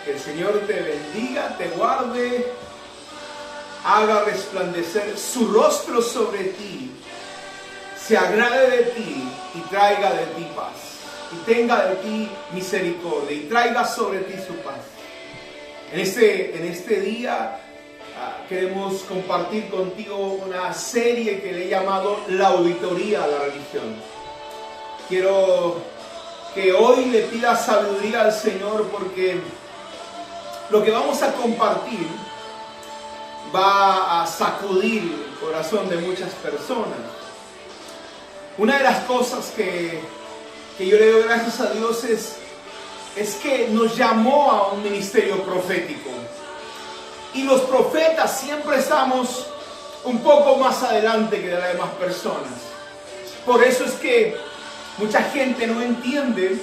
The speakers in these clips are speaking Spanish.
Que el Señor te bendiga, te guarde, haga resplandecer su rostro sobre ti, se agrade de ti y traiga de ti paz. Y tenga de ti misericordia y traiga sobre ti su paz. En este día queremos compartir contigo una serie que le he llamado La Auditoría a la Religión. Quiero que hoy le pida sabiduría al Señor, porque lo que vamos a compartir va a sacudir el corazón de muchas personas. Una de las cosas que yo le doy gracias a Dios es que nos llamó a un ministerio profético. Y los profetas siempre estamos un poco más adelante que las demás personas. Por eso es que mucha gente no entiende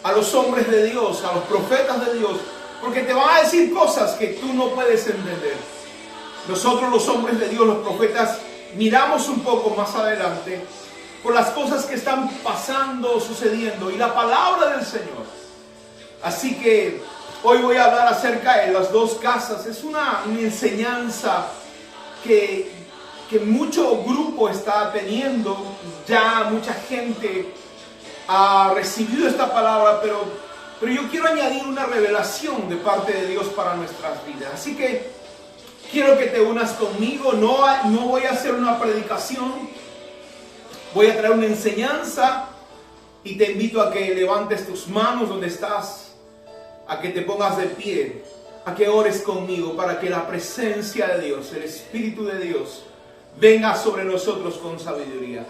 a los hombres de Dios, a los profetas de Dios, porque te van a decir cosas que tú no puedes entender. Nosotros, los hombres de Dios, los profetas, miramos un poco más adelante por las cosas que están pasando, sucediendo, y la palabra del Señor. Así que hoy voy a hablar acerca de las dos casas. Es una enseñanza que mucho grupo está teniendo. Ya mucha gente ha recibido esta palabra, pero yo quiero añadir una revelación de parte de Dios para nuestras vidas. Así que quiero que te unas conmigo. No voy a hacer una predicación, voy a traer una enseñanza, y te invito a que levantes tus manos donde estás, a que te pongas de pie, a que ores conmigo para que la presencia de Dios, el Espíritu de Dios, venga sobre nosotros con sabiduría.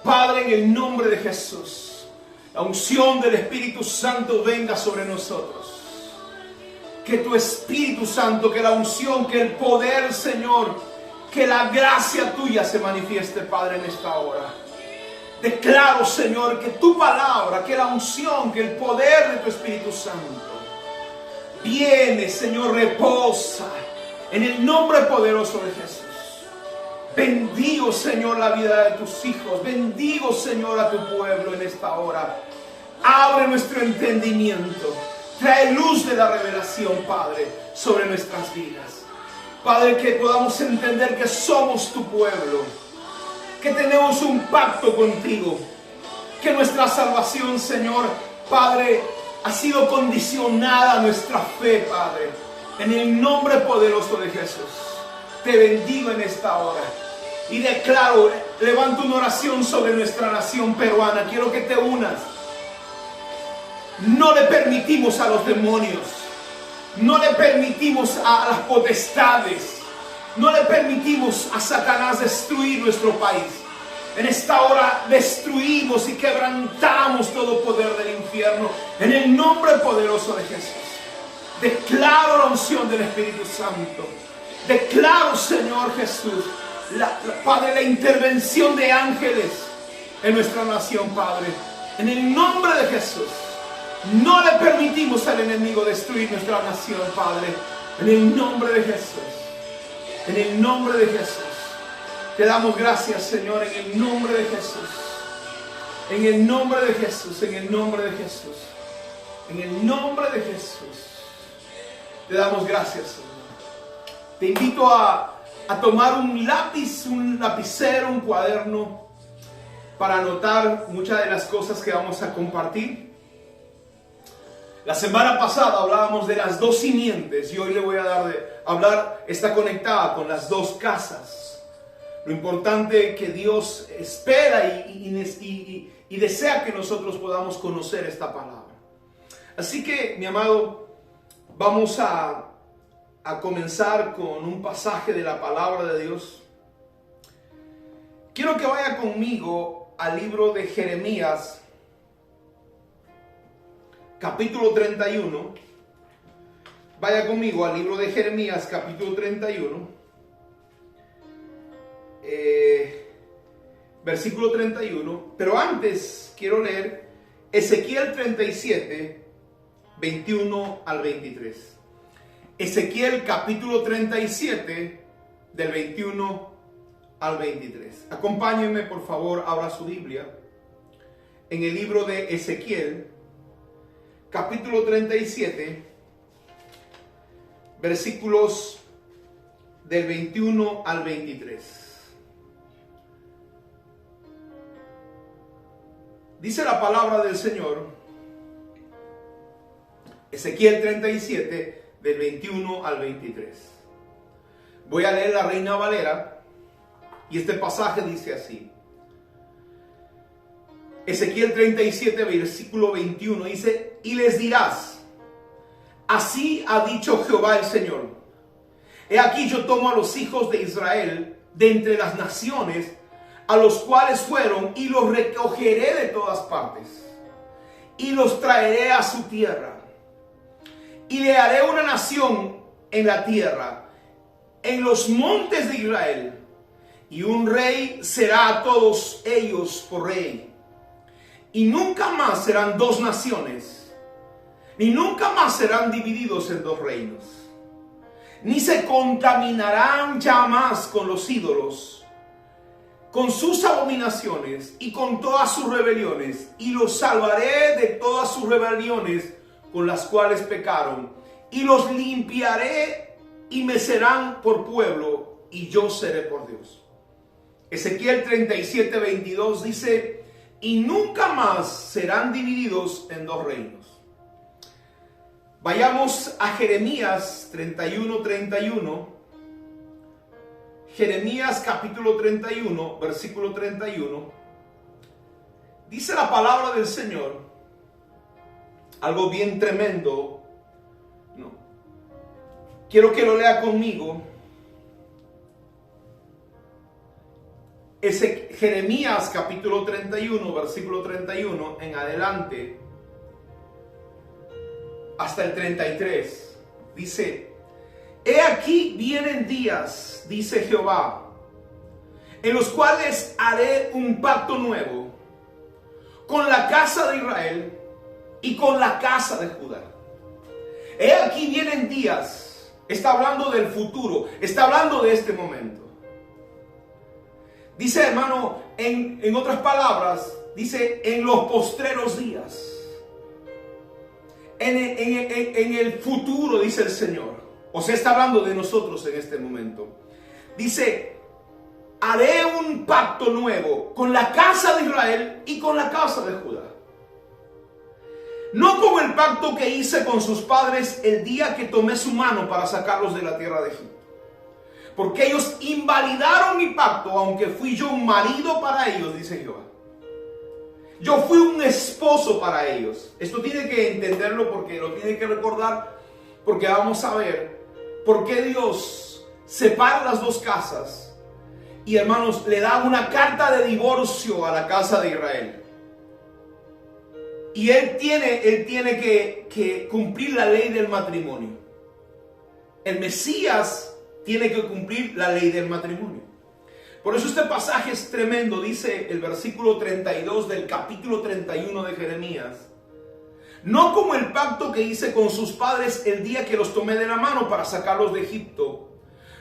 Padre, en el nombre de Jesús, la unción del Espíritu Santo venga sobre nosotros. Que tu Espíritu Santo, que la unción, que el poder, Señor, que la gracia tuya se manifieste, Padre, en esta hora. Declaro, Señor, que tu palabra, que la unción, que el poder de tu Espíritu Santo viene, Señor, reposa en el nombre poderoso de Jesús. Bendigo, Señor, la vida de tus hijos. Bendigo, Señor, a tu pueblo en esta hora. Abre nuestro entendimiento. Trae luz de la revelación, Padre, sobre nuestras vidas. Padre, que podamos entender que somos tu pueblo, que tenemos un pacto contigo, que nuestra salvación, Señor, Padre, ha sido condicionada a nuestra fe, Padre. En el nombre poderoso de Jesús, te bendigo en esta hora. Y declaro, levanto una oración sobre nuestra nación peruana. Quiero que te unas. No le permitimos a los demonios, no le permitimos a las potestades, no le permitimos a Satanás destruir nuestro país. En esta hora destruimos y quebrantamos todo poder del infierno en el nombre poderoso de Jesús. Declaro la unción del Espíritu Santo. Declaro, Señor Jesús, Padre, la intervención de ángeles en nuestra nación, Padre. En el nombre de Jesús, no le permitimos al enemigo destruir nuestra nación, Padre. En el nombre de Jesús. En el nombre de Jesús. Te damos gracias, Señor, en el nombre de Jesús. En el nombre de Jesús, en el nombre de Jesús. En el nombre de Jesús. Te damos gracias, Señor. Te invito a tomar un lápiz, un lapicero, un cuaderno, para anotar muchas de las cosas que vamos a compartir. La semana pasada hablábamos de las dos simientes, y hoy le voy a hablar, está conectada con las dos casas. Lo importante que Dios espera y desea que nosotros podamos conocer esta palabra. Así que, mi amado, vamos a comenzar con un pasaje de la palabra de Dios. Quiero que vaya conmigo al libro de Jeremías, capítulo 31. Vaya conmigo al libro de Jeremías, capítulo 31. Versículo 31. Pero antes quiero leer Ezequiel 37, 21 al 23. Ezequiel capítulo 37, del 21 al 23. Acompáñenme, por favor, abra su Biblia en el libro de Ezequiel, capítulo 37, versículos del 21 al 23. Dice la palabra del Señor, Ezequiel 37, del 21 al 23. Voy a leer la Reina Valera y este pasaje dice así. Ezequiel 37, versículo 21 dice: y les dirás, así ha dicho Jehová el Señor, he aquí yo tomo a los hijos de Israel de entre las naciones a los cuales fueron, y los recogeré de todas partes, y los traeré a su tierra, y le haré una nación en la tierra, en los montes de Israel, y un rey será a todos ellos por rey. Y nunca más serán dos naciones, ni nunca más serán divididos en dos reinos, ni se contaminarán ya más con los ídolos, con sus abominaciones y con todas sus rebeliones, y los salvaré de todas sus rebeliones con las cuales pecaron, y los limpiaré y me serán por pueblo, y yo seré por Dios. Ezequiel 37, 22 dice: y nunca más serán divididos en dos reinos. Vayamos a Jeremías 31, 31. Jeremías capítulo 31, versículo 31. Dice la palabra del Señor algo bien tremendo. No. Quiero que lo lea conmigo. Jeremías capítulo 31, versículo 31 en adelante hasta el 33. Dice: he aquí vienen días, dice Jehová, en los cuales haré un pacto nuevo con la casa de Israel y con la casa de Judá. He aquí vienen días, está hablando del futuro, está hablando de este momento. Dice, hermano, en otras palabras, dice: en los postreros días, en el futuro, dice el Señor. O sea, está hablando de nosotros en este momento. Dice: haré un pacto nuevo con la casa de Israel y con la casa de Judá. No como el pacto que hice con sus padres el día que tomé su mano para sacarlos de la tierra de Egipto. Porque ellos invalidaron mi pacto, aunque fui yo un marido para ellos, dice Jehová. Yo fui un esposo para ellos. Esto tiene que entenderlo, porque lo tiene que recordar, porque vamos a ver por qué Dios separa las dos casas. Y, hermanos, le da una carta de divorcio a la casa de Israel. Y él tiene que cumplir la ley del matrimonio. El Mesías tiene que cumplir la ley del matrimonio. Por eso este pasaje es tremendo. Dice el versículo 32 del capítulo 31 de Jeremías: no como el pacto que hice con sus padres el día que los tomé de la mano para sacarlos de Egipto,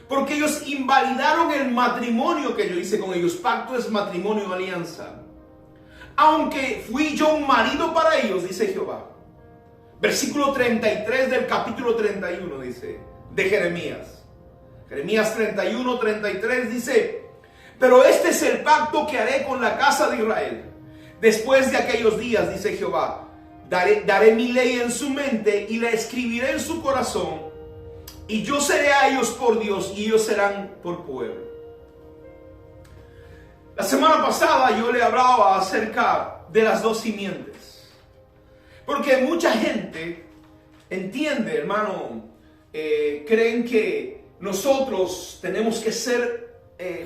porque ellos invalidaron el matrimonio que yo hice con ellos. Pacto es matrimonio, alianza. Aunque fui yo un marido para ellos, dice Jehová. Versículo 33 del capítulo 31 dice, de Jeremías. Jeremías 31, 33 dice: pero este es el pacto que haré con la casa de Israel. Después de aquellos días, dice Jehová, daré mi ley en su mente y la escribiré en su corazón. Y yo seré a ellos por Dios y ellos serán por pueblo. La semana pasada yo le hablaba acerca de las dos simientes. Porque mucha gente entiende, hermano, creen que nosotros tenemos que ser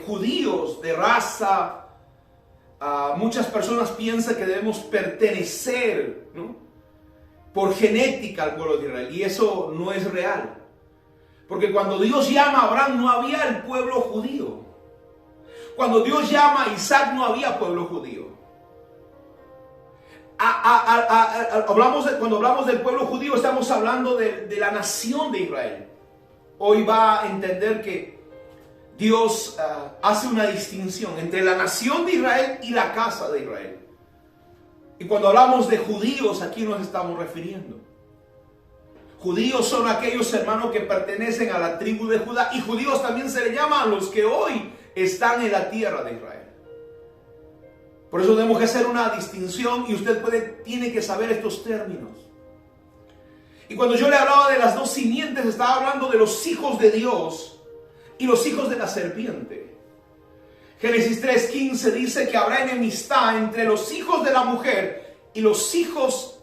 judíos de raza. Muchas personas piensan que debemos pertenecer, ¿no?, por genética al pueblo de Israel. Y eso no es real. Porque cuando Dios llama a Abraham no había el pueblo judío. Cuando Dios llama a Isaac no había pueblo judío. Cuando hablamos del pueblo judío estamos hablando de la nación de Israel. Hoy va a entender que Dios hace una distinción entre la nación de Israel y la casa de Israel. Y cuando hablamos de judíos, aquí nos estamos refiriendo. Judíos son aquellos hermanos que pertenecen a la tribu de Judá, y judíos también se le llama a los que hoy están en la tierra de Israel. Por eso tenemos que hacer una distinción, y usted tiene que saber estos términos. Y cuando yo le hablaba de las dos simientes, estaba hablando de los hijos de Dios y los hijos de la serpiente. Génesis 3:15 dice que habrá enemistad entre los hijos de la mujer y los hijos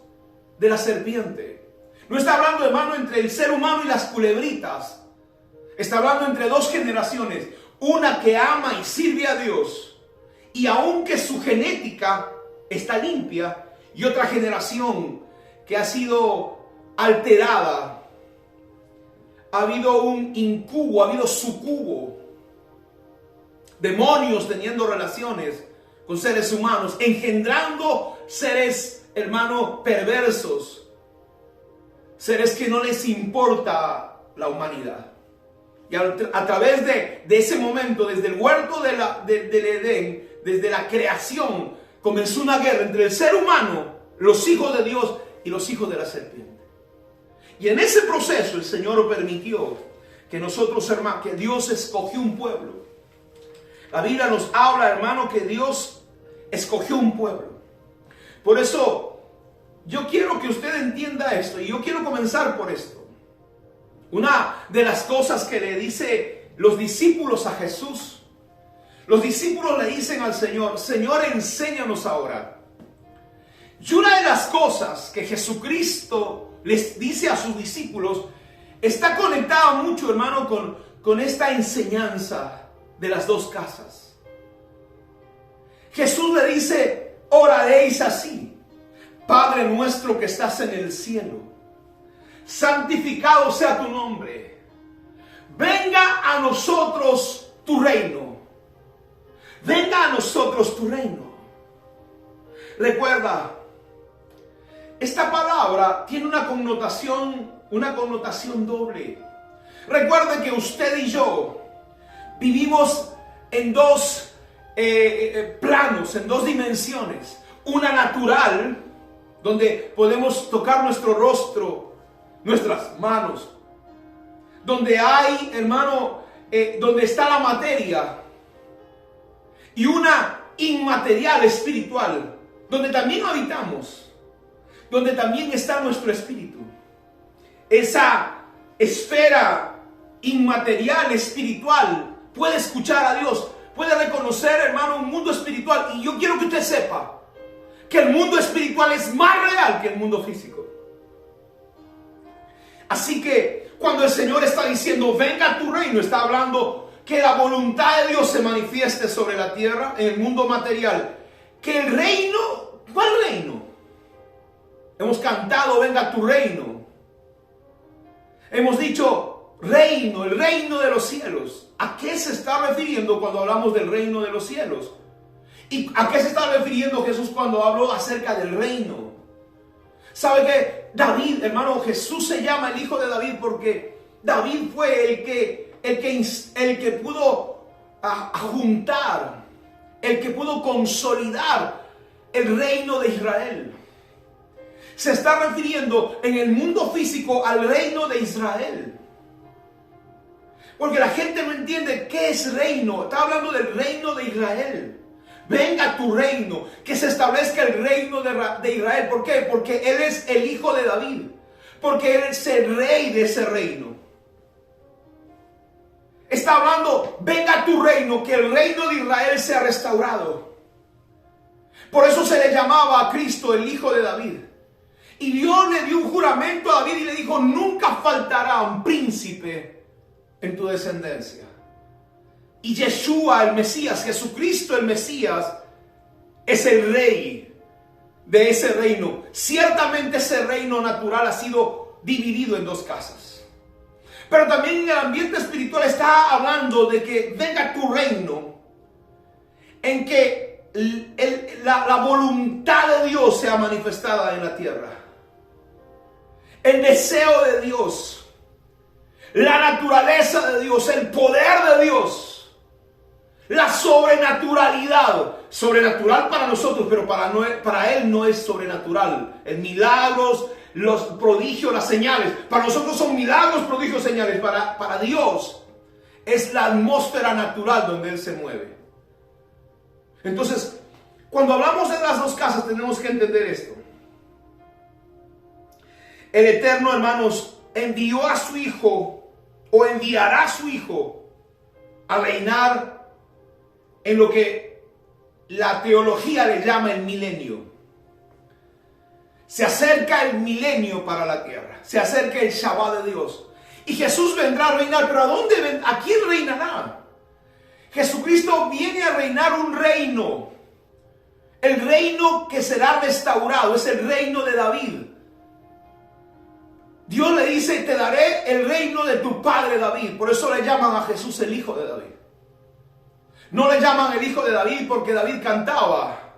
de la serpiente. No está hablando, hermano, entre el ser humano y las culebritas. Está hablando entre dos generaciones. Una que ama y sirve a Dios, y aunque su genética está limpia, y otra generación que ha sido alterada. Ha habido un incubo, ha habido sucubo. Demonios teniendo relaciones con seres humanos, engendrando seres, hermano, perversos. Seres que no les importa la humanidad. Y a través de ese momento, desde el huerto del Edén, desde la creación, comenzó una guerra entre el ser humano, los hijos de Dios y los hijos de la serpiente. Y en ese proceso el Señor permitió que nosotros, hermano, que Dios escogió un pueblo. La Biblia nos habla, hermano, que Dios escogió un pueblo. Por eso yo quiero que usted entienda esto, y yo quiero comenzar por esto. Una de las cosas que le dice los discípulos a Jesús, los discípulos le dicen al Señor: Señor, enséñanos a orar. Y una de las cosas que Jesucristo les dice a sus discípulos está conectada mucho, hermano, con esta enseñanza de las dos casas. Jesús le dice: oraréis así: Padre nuestro que estás en el cielo, santificado sea tu nombre, venga a nosotros tu reino, venga a nosotros tu reino. Recuerda, esta palabra tiene una connotación doble. Recuerde que usted y yo vivimos en dos planos, en dos dimensiones. Una natural, donde podemos tocar nuestro rostro, nuestras manos. Donde hay, hermano, donde está la materia. Y una inmaterial, espiritual, donde también habitamos. Donde también está nuestro espíritu. Esa esfera inmaterial, espiritual, puede escuchar a Dios, puede reconocer, hermano, un mundo espiritual. Y yo quiero que usted sepa que el mundo espiritual es más real que el mundo físico. Así que cuando el Señor está diciendo: venga a tu reino, está hablando que la voluntad de Dios se manifieste sobre la tierra, en el mundo material. Que el reino, ¿cuál reino? Hemos cantado: venga a tu reino. Hemos dicho reino, el reino de los cielos. ¿A qué se está refiriendo cuando hablamos del reino de los cielos? ¿Y a qué se está refiriendo Jesús cuando habló acerca del reino? ¿Sabe qué? David, hermano, Jesús se llama el hijo de David porque David fue el que pudo juntar, el que pudo consolidar el reino de Israel. Se está refiriendo en el mundo físico al reino de Israel. Porque la gente no entiende qué es reino. Está hablando del reino de Israel. Venga tu reino, que se establezca el reino de Israel. ¿Por qué? Porque Él es el hijo de David. Porque Él es el rey de ese reino. Está hablando: venga tu reino, que el reino de Israel sea restaurado. Por eso se le llamaba a Cristo el hijo de David. Y Dios le dio un juramento a David y le dijo: nunca faltará un príncipe en tu descendencia. Y Yeshua, el Mesías, Jesucristo, el Mesías, es el rey de ese reino. Ciertamente ese reino natural ha sido dividido en dos casas. Pero también en el ambiente espiritual está hablando de que venga tu reino, en que la voluntad de Dios sea manifestada en la tierra. El deseo de Dios, la naturaleza de Dios, el poder de Dios, la sobrenaturalidad, sobrenatural para nosotros, pero para Él no es sobrenatural. En milagros, los prodigios, las señales. Para nosotros son milagros, prodigios, señales. Para Dios es la atmósfera natural donde Él se mueve. Entonces, cuando hablamos de las dos casas, tenemos que entender esto. El Eterno, hermanos, envió a su Hijo, o enviará a su Hijo, a reinar en lo que la teología le llama el milenio. Se acerca el milenio para la tierra. Se acerca el Shabbat de Dios. Y Jesús vendrá a reinar. ¿Pero a dónde? ¿A quién reinará? Jesucristo viene a reinar un reino. El reino que será restaurado. Es el reino de David. Dios le dice, te daré el reino de tu padre David. Por eso le llaman a Jesús el hijo de David. No le llaman el hijo de David porque David cantaba,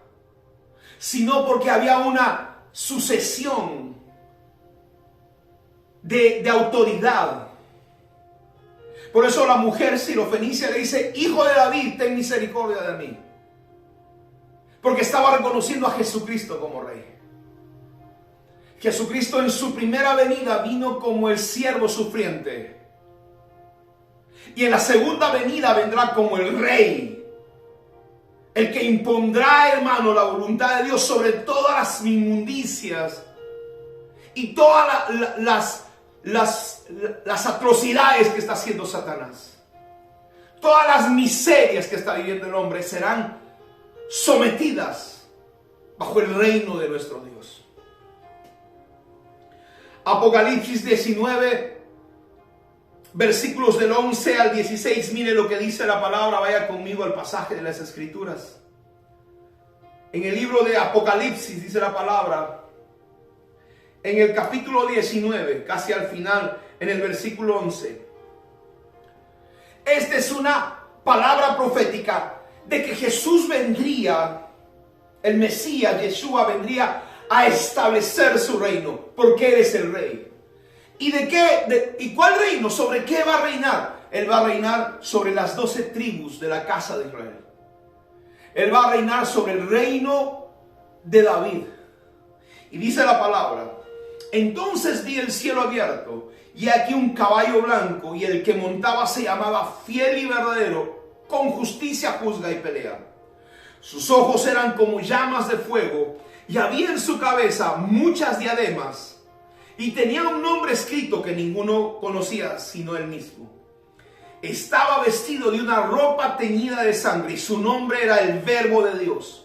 sino porque había una sucesión de autoridad. Por eso la mujer sirofenicia le dice, hijo de David, ten misericordia de mí. Porque estaba reconociendo a Jesucristo como rey. Jesucristo en su primera venida vino como el siervo sufriente. Y en la segunda venida vendrá como el rey. El que impondrá, hermano, la voluntad de Dios sobre todas las inmundicias y todas las atrocidades que está haciendo Satanás. Todas las miserias que está viviendo el hombre serán sometidas bajo el reino de nuestro Dios. Apocalipsis 19, versículos del 11 al 16. Mire lo que dice la palabra. Vaya conmigo al pasaje de las Escrituras. En el libro de Apocalipsis dice la palabra, en el capítulo 19, casi al final, en el versículo 11. Esta es una palabra profética de que Jesús vendría, el Mesías, Yeshua, vendría a establecer su reino, porque Él es el rey. ¿Y de qué? ¿Y cuál reino? ¿Sobre qué va a reinar? Él va a reinar sobre las 12 tribus de la casa de Israel. Él va a reinar sobre el reino de David. Y dice la palabra, entonces vi el cielo abierto, y aquí un caballo blanco, y el que montaba se llamaba Fiel y Verdadero, con justicia juzga y pelea. Sus ojos eran como llamas de fuego, y había en su cabeza muchas diademas, y tenía un nombre escrito que ninguno conocía sino él mismo. Estaba vestido de una ropa teñida de sangre, y su nombre era el Verbo de Dios.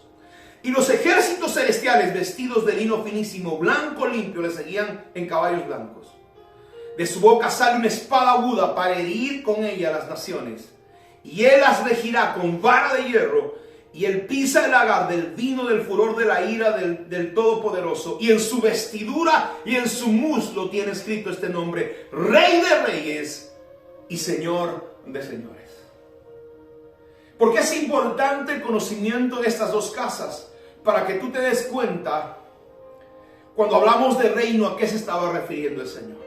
Y los ejércitos celestiales, vestidos de lino finísimo, blanco limpio, le seguían en caballos blancos. De su boca sale una espada aguda para herir con ella a las naciones. Y él las regirá con vara de hierro, y él pisa el lagar del vino del furor de la ira del Todopoderoso. Y en su vestidura y en su muslo tiene escrito este nombre: Rey de Reyes y Señor de Señores. ¿Por qué es importante el conocimiento de estas dos casas? Para que tú te des cuenta, cuando hablamos de reino, ¿a qué se estaba refiriendo el Señor?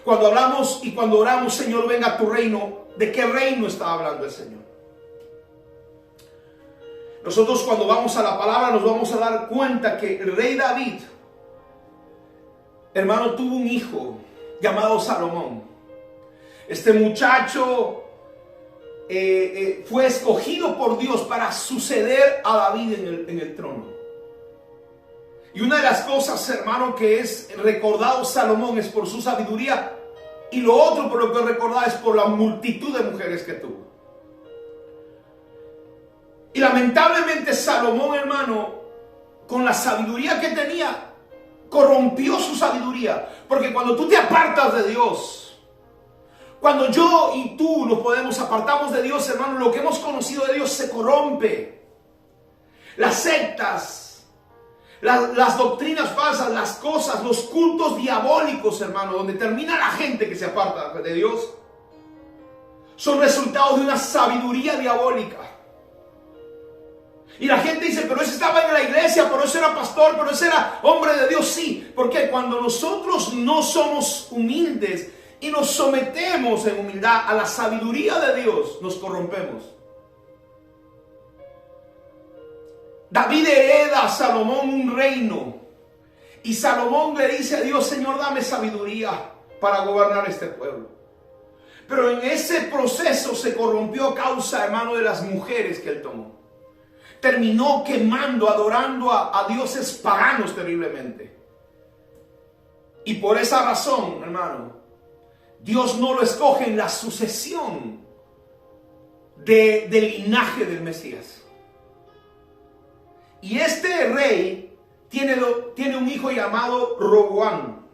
Cuando hablamos y cuando oramos, Señor, venga a tu reino, ¿de qué reino está hablando el Señor? Nosotros cuando vamos a la palabra nos vamos a dar cuenta que el rey David, hermano, tuvo un hijo llamado Salomón. Este muchacho fue escogido por Dios para suceder a David en el trono. Y una de las cosas, hermano, que es recordado Salomón es por su sabiduría, y lo otro por lo que recordado es por la multitud de mujeres que tuvo. Y lamentablemente Salomón, hermano, con la sabiduría que tenía, corrompió su sabiduría. Porque cuando tú te apartas de Dios, cuando yo y tú apartamos de Dios, hermano, lo que hemos conocido de Dios se corrompe. Las sectas, las doctrinas falsas, las cosas, los cultos diabólicos, hermano, donde termina la gente que se aparta de Dios, son resultados de una sabiduría diabólica. Y la gente dice, pero ese estaba en la iglesia, pero ese era pastor, pero ese era hombre de Dios. Sí, porque cuando nosotros no somos humildes y nos sometemos en humildad a la sabiduría de Dios, nos corrompemos. David hereda a Salomón un reino. Y Salomón le dice a Dios: Señor, dame sabiduría para gobernar este pueblo. Pero en ese proceso se corrompió a causa, hermano, de las mujeres que él tomó. Terminó quemando, adorando a dioses paganos terriblemente. Y por esa razón, hermano, Dios no lo escoge en la sucesión del linaje del Mesías. Y este rey tiene un hijo llamado Roboam.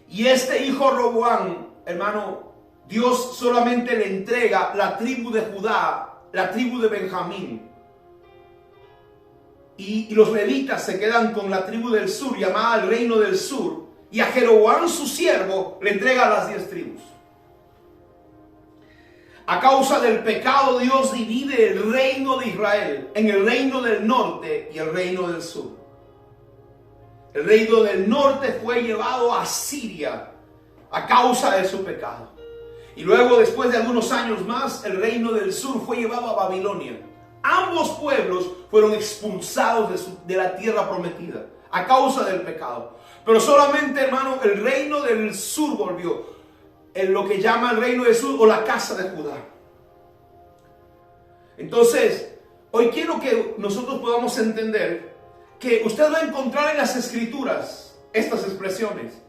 Y este hijo Roboam, hermano, Dios solamente le entrega la tribu de Judá, la tribu de Benjamín. Y los levitas se quedan con la tribu del sur, llamada el reino del sur. Y a Jeroboam, su siervo, le entrega las 10 tribus. A causa del pecado, Dios divide el reino de Israel en el reino del norte y el reino del sur. El reino del norte fue llevado a Siria a causa de su pecado. Y luego, después de algunos años más, el reino del sur fue llevado a Babilonia. Ambos pueblos fueron expulsados de la tierra prometida a causa del pecado. Pero solamente, hermano, el reino del sur volvió, en lo que llama el reino del sur o la casa de Judá. Entonces, hoy quiero que nosotros podamos entender que usted va a encontrar en las escrituras estas expresiones.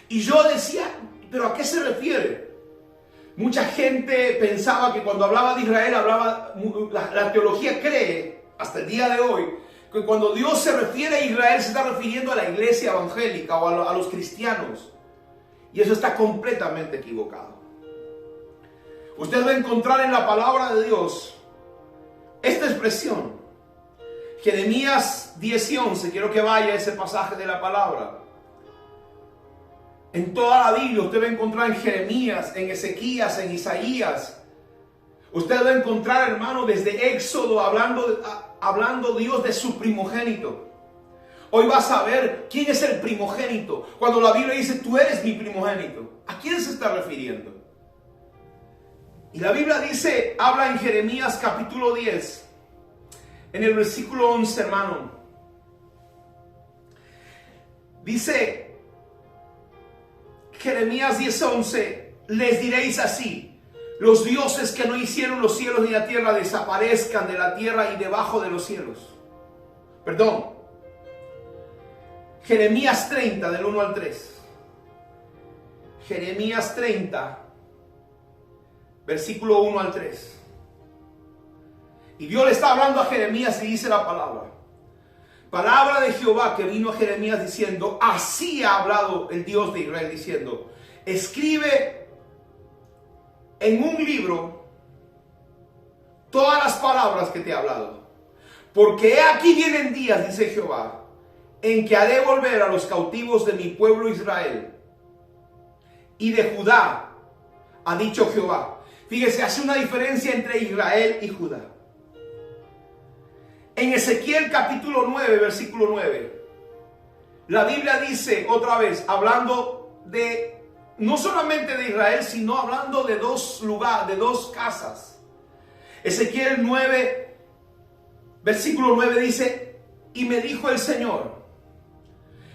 Y yo decía, ¿pero a qué se refiere? Mucha gente pensaba que cuando hablaba de Israel, la teología cree, hasta el día de hoy, que cuando Dios se refiere a Israel, se está refiriendo a la iglesia evangélica o a los cristianos. Y eso está completamente equivocado. Usted va a encontrar en la palabra de Dios esta expresión. Jeremías 10 y 11, quiero que vaya a ese pasaje de la palabra. En toda la Biblia usted va a encontrar en Jeremías, en Ezequías, en Isaías. Usted va a encontrar, hermano, desde Éxodo hablando Dios de su primogénito. Hoy vas a ver quién es el primogénito. Cuando la Biblia dice, tú eres mi primogénito, ¿a quién se está refiriendo? Y la Biblia dice, habla en Jeremías capítulo 10, en el versículo 11, hermano. Dice Jeremías 10:11, les diréis así: los dioses que no hicieron los cielos ni la tierra desaparezcan de la tierra y debajo de los cielos. Perdón. Jeremías 30, del 1 al 3. Jeremías 30, versículo 1 al 3. Y Dios le está hablando a Jeremías y dice la palabra. Palabra de Jehová que vino a Jeremías diciendo, así ha hablado el Dios de Israel diciendo, escribe en un libro todas las palabras que te he hablado. Porque he aquí vienen días, dice Jehová, en que haré volver a los cautivos de mi pueblo Israel y de Judá, ha dicho Jehová. Fíjese, hace una diferencia entre Israel y Judá. En Ezequiel capítulo 9, versículo 9, la Biblia dice otra vez, hablando de, no solamente de Israel, sino hablando de dos lugares, de dos casas. Ezequiel 9, versículo 9 dice, y me dijo el Señor,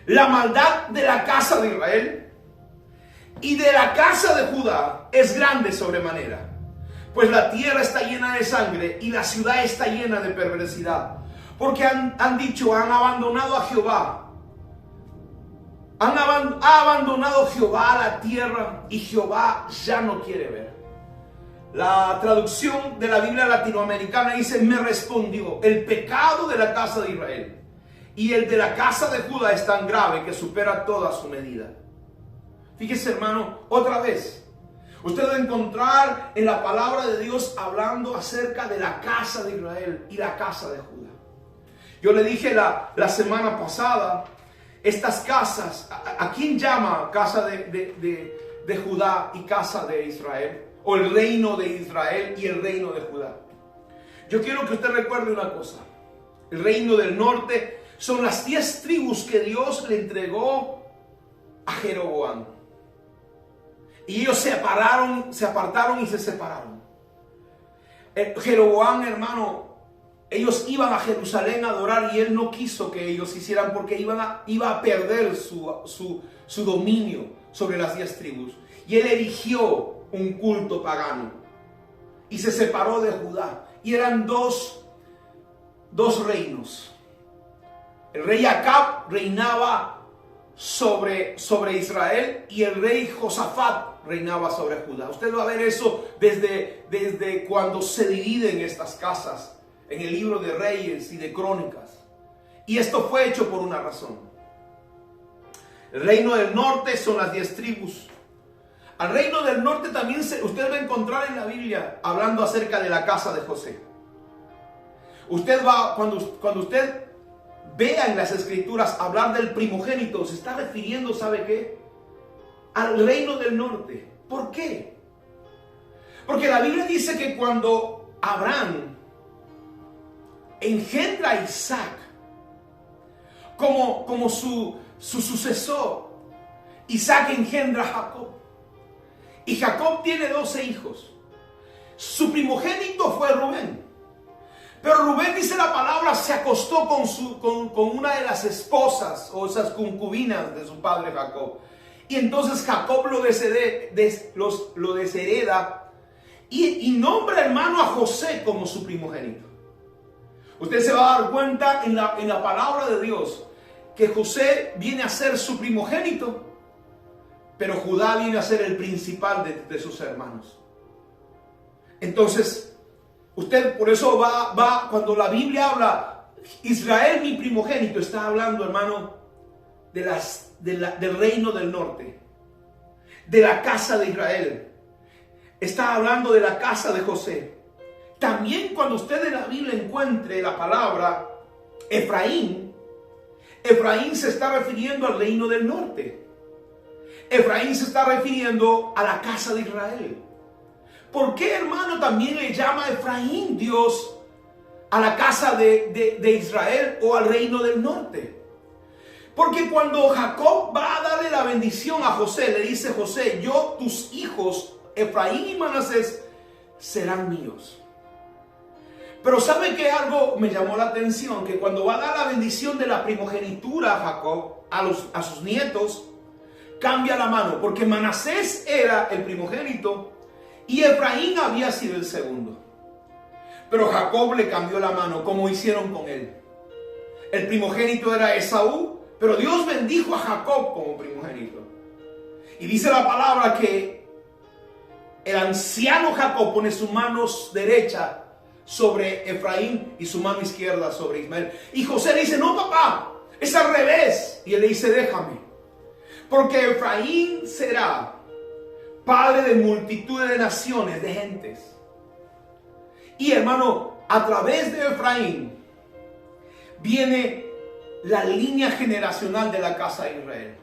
la maldad de la casa de Israel y de la casa de Judá es grande sobremanera. Pues la tierra está llena de sangre y la ciudad está llena de perversidad. Porque han dicho, han abandonado a Jehová. Ha abandonado Jehová la tierra y Jehová ya no quiere ver. La traducción de la Biblia latinoamericana dice, me respondió, el pecado de la casa de Israel y el de la casa de Judá es tan grave que supera toda su medida. Fíjese, hermano, otra vez. Usted va a encontrar en la palabra de Dios hablando acerca de la casa de Israel y la casa de Judá. Yo le dije la semana pasada, estas casas, ¿a quién llama casa de Judá y casa de Israel? O el reino de Israel y el reino de Judá. Yo quiero que usted recuerde una cosa. El reino del norte son las 10 tribus que Dios le entregó a Jeroboam. Y ellos se apartaron y se separaron. Jeroboam, hermano, ellos iban a Jerusalén a adorar y él no quiso que ellos hicieran porque iba a perder su dominio sobre las 10 tribus. Y él erigió un culto pagano y se separó de Judá. Y eran dos reinos. El rey Acab reinaba sobre Israel y el rey Josafat reinaba sobre Judá. Usted va a ver eso desde cuando se dividen estas casas en el libro de Reyes y de Crónicas. Y esto fue hecho por una razón. El reino del norte son las 10 tribus. Al reino del norte también usted va a encontrar en la Biblia hablando acerca de la casa de José. Cuando usted vea en las escrituras hablar del primogénito, se está refiriendo, ¿sabe qué? Al reino del norte. ¿Por qué? Porque la Biblia dice que cuando Abraham engendra a Isaac como su sucesor, Isaac engendra a Jacob. Y Jacob tiene 12 hijos. Su primogénito fue Rubén. Pero Rubén, dice la palabra, se acostó con una de las esposas o esas concubinas de su padre Jacob. Y entonces Jacob lo deshereda y nombra, hermano, a José como su primogénito. Usted se va a dar cuenta en la palabra de Dios que José viene a ser su primogénito, pero Judá viene a ser el principal de sus hermanos. Entonces, usted por eso va cuando la Biblia habla, Israel mi primogénito, está hablando, hermano, del reino del norte, de la casa de Israel. Está hablando de la casa de José. También cuando usted en la Biblia encuentre la palabra Efraín se está refiriendo al reino del norte. Efraín se está refiriendo a la casa de Israel. ¿Por qué, hermano, también le llama Efraín Dios a la casa de Israel o al reino del norte? Porque cuando Jacob va a darle la bendición a José, le dice José, tus hijos, Efraín y Manasés, serán míos. Pero ¿sabe qué? Algo me llamó la atención, que cuando va a dar la bendición de la primogenitura a Jacob, a sus nietos, cambia la mano, porque Manasés era el primogénito y Efraín había sido el segundo. Pero Jacob le cambió la mano, como hicieron con él. El primogénito era Esaú, pero Dios bendijo a Jacob como primogénito. Y dice la palabra que el anciano Jacob pone su mano derecha sobre Efraín y su mano izquierda sobre Ismael. Y José le dice, no, papá, es al revés. Y él le dice, déjame, porque Efraín será padre de multitud de naciones, de gentes. Y hermano, a través de Efraín viene la línea generacional de la casa de Israel.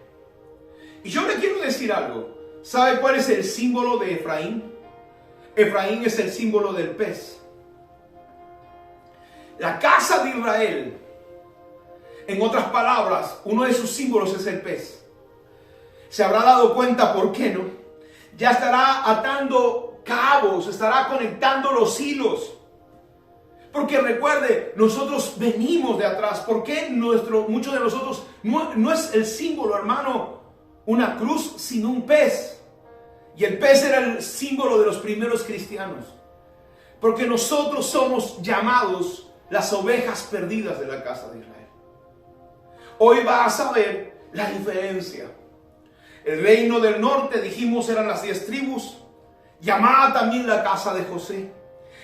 Y yo le quiero decir algo. ¿Sabe cuál es el símbolo de Efraín? Efraín es el símbolo del pez. La casa de Israel, en otras palabras, uno de sus símbolos es el pez. Se habrá dado cuenta por qué, ¿no? Ya estará atando cabos, estará conectando los hilos. Porque recuerde, nosotros venimos de atrás. ¿Por qué muchos de nosotros no es el símbolo, hermano, una cruz, sino un pez? Y el pez era el símbolo de los primeros cristianos. Porque nosotros somos llamados las ovejas perdidas de la casa de Israel. Hoy va a saber la diferencia. El reino del norte, dijimos, eran las 10 tribus. Llamada también la casa de José.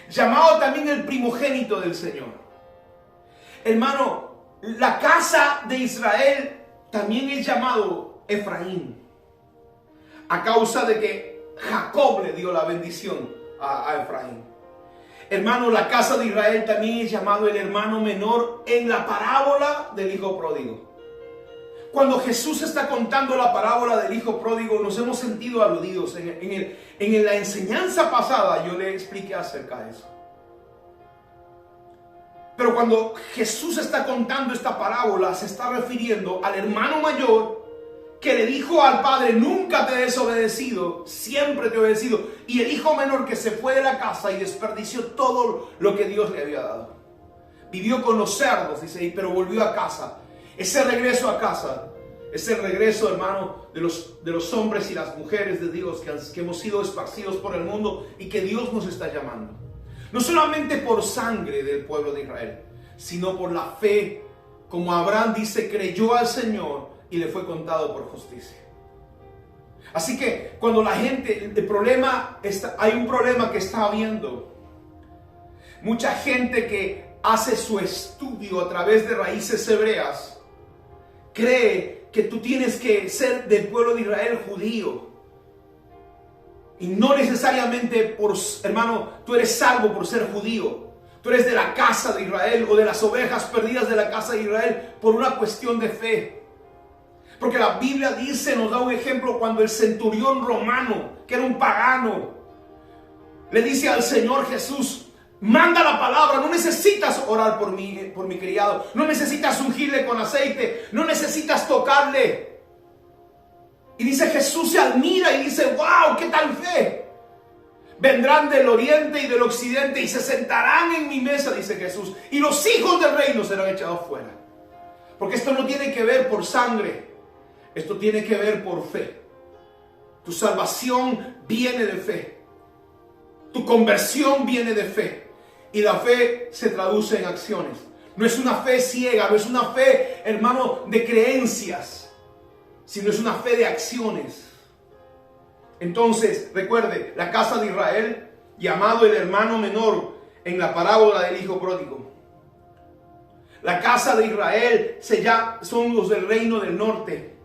Llamado también el primogénito del Señor. Hermano, la casa de Israel también es llamado Efraín, a causa de que Jacob le dio la bendición a Efraín. Hermano, la casa de Israel también es llamado el hermano menor en la parábola del hijo pródigo. Cuando Jesús está contando la parábola del hijo pródigo, nos hemos sentido aludidos. En la enseñanza pasada yo le expliqué acerca de eso. Pero cuando Jesús está contando esta parábola, se está refiriendo al hermano mayor que le dijo al padre, nunca te he desobedecido, siempre te he obedecido. Y el hijo menor que se fue de la casa y desperdició todo lo que Dios le había dado. vivió con los cerdos, dice, pero volvió a casa. Ese regreso a casa es el regreso, hermano, de los hombres y las mujeres de Dios que hemos sido esparcidos por el mundo y que Dios nos está llamando. No solamente por sangre del pueblo de Israel, sino por la fe, como Abraham dice, creyó al Señor y le fue contado por justicia. Así que cuando la gente, hay un problema que está habiendo. Mucha gente que hace su estudio a través de raíces hebreas cree que tú tienes que ser del pueblo de Israel judío. Y no necesariamente, hermano, tú eres salvo por ser judío. Tú eres de la casa de Israel o de las ovejas perdidas de la casa de Israel por una cuestión de fe. Porque la Biblia dice, nos da un ejemplo cuando el centurión romano, que era un pagano, le dice al Señor Jesús, manda la palabra, no necesitas orar por mi criado, no necesitas ungirle con aceite, no necesitas tocarle. Y dice, Jesús se admira y dice, wow, qué tal fe. Vendrán del oriente y del occidente y se sentarán en mi mesa, dice Jesús, y los hijos del reino serán echados fuera. Porque esto no tiene que ver por sangre. Esto tiene que ver por fe. Tu salvación viene de fe. Tu conversión viene de fe. Y la fe se traduce en acciones. No es una fe ciega, no es una fe, hermano, de creencias, sino es una fe de acciones. Entonces, recuerde, la casa de Israel, llamado el hermano menor en la parábola del hijo pródigo. La casa de Israel son los del reino del norte.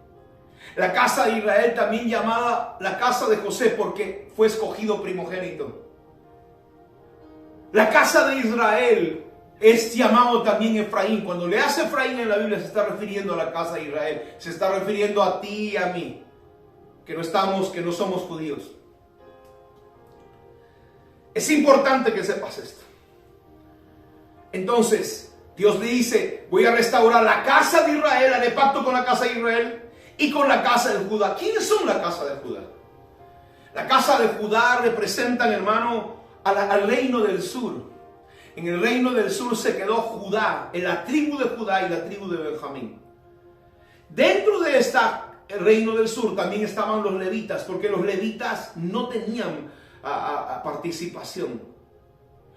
La casa de Israel también llamada la casa de José porque fue escogido primogénito. La casa de Israel es llamado también Efraín. Cuando le hace Efraín en la Biblia se está refiriendo a la casa de Israel. Se está refiriendo a ti y a mí, que no somos judíos. Es importante que sepas esto. Entonces, Dios le dice, voy a restaurar la casa de Israel, haré pacto con la casa de Israel y con la casa de Judá. ¿Quiénes son la casa de Judá? La casa de Judá representan, hermano, al reino del sur. En el reino del sur se quedó Judá, en la tribu de Judá y la tribu de Benjamín. Dentro de el reino del sur también estaban los levitas, porque los levitas no tenían participación.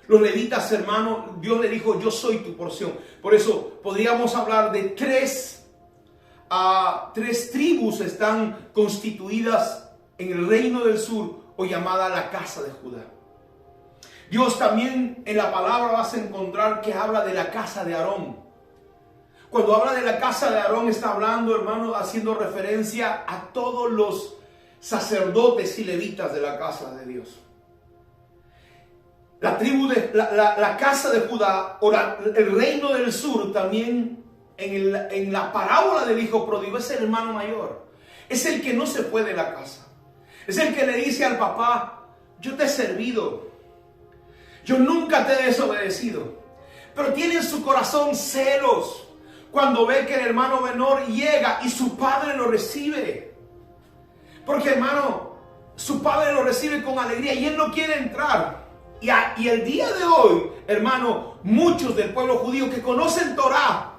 Los levitas, hermano, Dios le dijo, yo soy tu porción. Por eso podríamos hablar de tres tribus están constituidas en el reino del sur o llamada la casa de Judá. Dios también en la palabra vas a encontrar que habla de la casa de Aarón. Cuando habla de la casa de Aarón está hablando, hermano, haciendo referencia a todos los sacerdotes y levitas de la casa de Dios. La casa de Judá o el reino del sur también en la parábola del hijo pródigo es el hermano mayor. Es el que no se fue de la casa. Es el que le dice al papá, yo te he servido. Yo nunca te he desobedecido. Pero tiene en su corazón celos cuando ve que el hermano menor llega y su padre lo recibe. Porque, hermano, su padre lo recibe con alegría y él no quiere entrar. Y el día de hoy, hermano, muchos del pueblo judío que conocen Torah,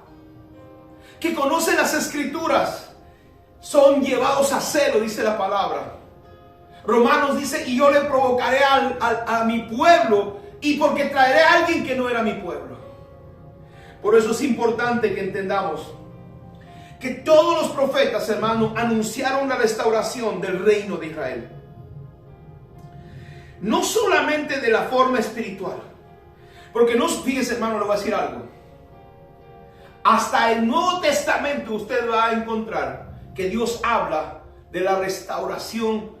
que conocen las escrituras, son llevados a celo, dice la palabra. Romanos dice, y yo le provocaré a mi pueblo, y porque traeré a alguien que no era mi pueblo. Por eso es importante que entendamos que todos los profetas, hermano, anunciaron la restauración del reino de Israel. No solamente de la forma espiritual, porque no, fíjese, hermano, le voy a decir algo. Hasta el Nuevo Testamento usted va a encontrar que Dios habla de la restauración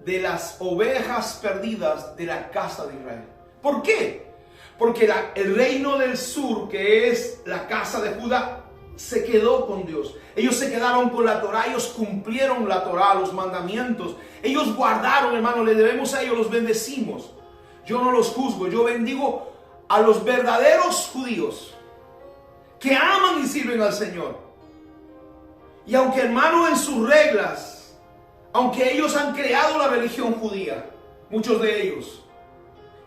de las ovejas perdidas de la casa de Israel. ¿Por qué? Porque el reino del sur, que es la casa de Judá, se quedó con Dios. Ellos se quedaron con la Torah, ellos cumplieron la Torah, los mandamientos. Ellos guardaron, hermano, le debemos a ellos, los bendecimos. Yo no los juzgo, yo bendigo a los verdaderos judíos que aman y sirven al Señor. Y aunque, hermano, en sus reglas, aunque ellos han creado la religión judía, muchos de ellos,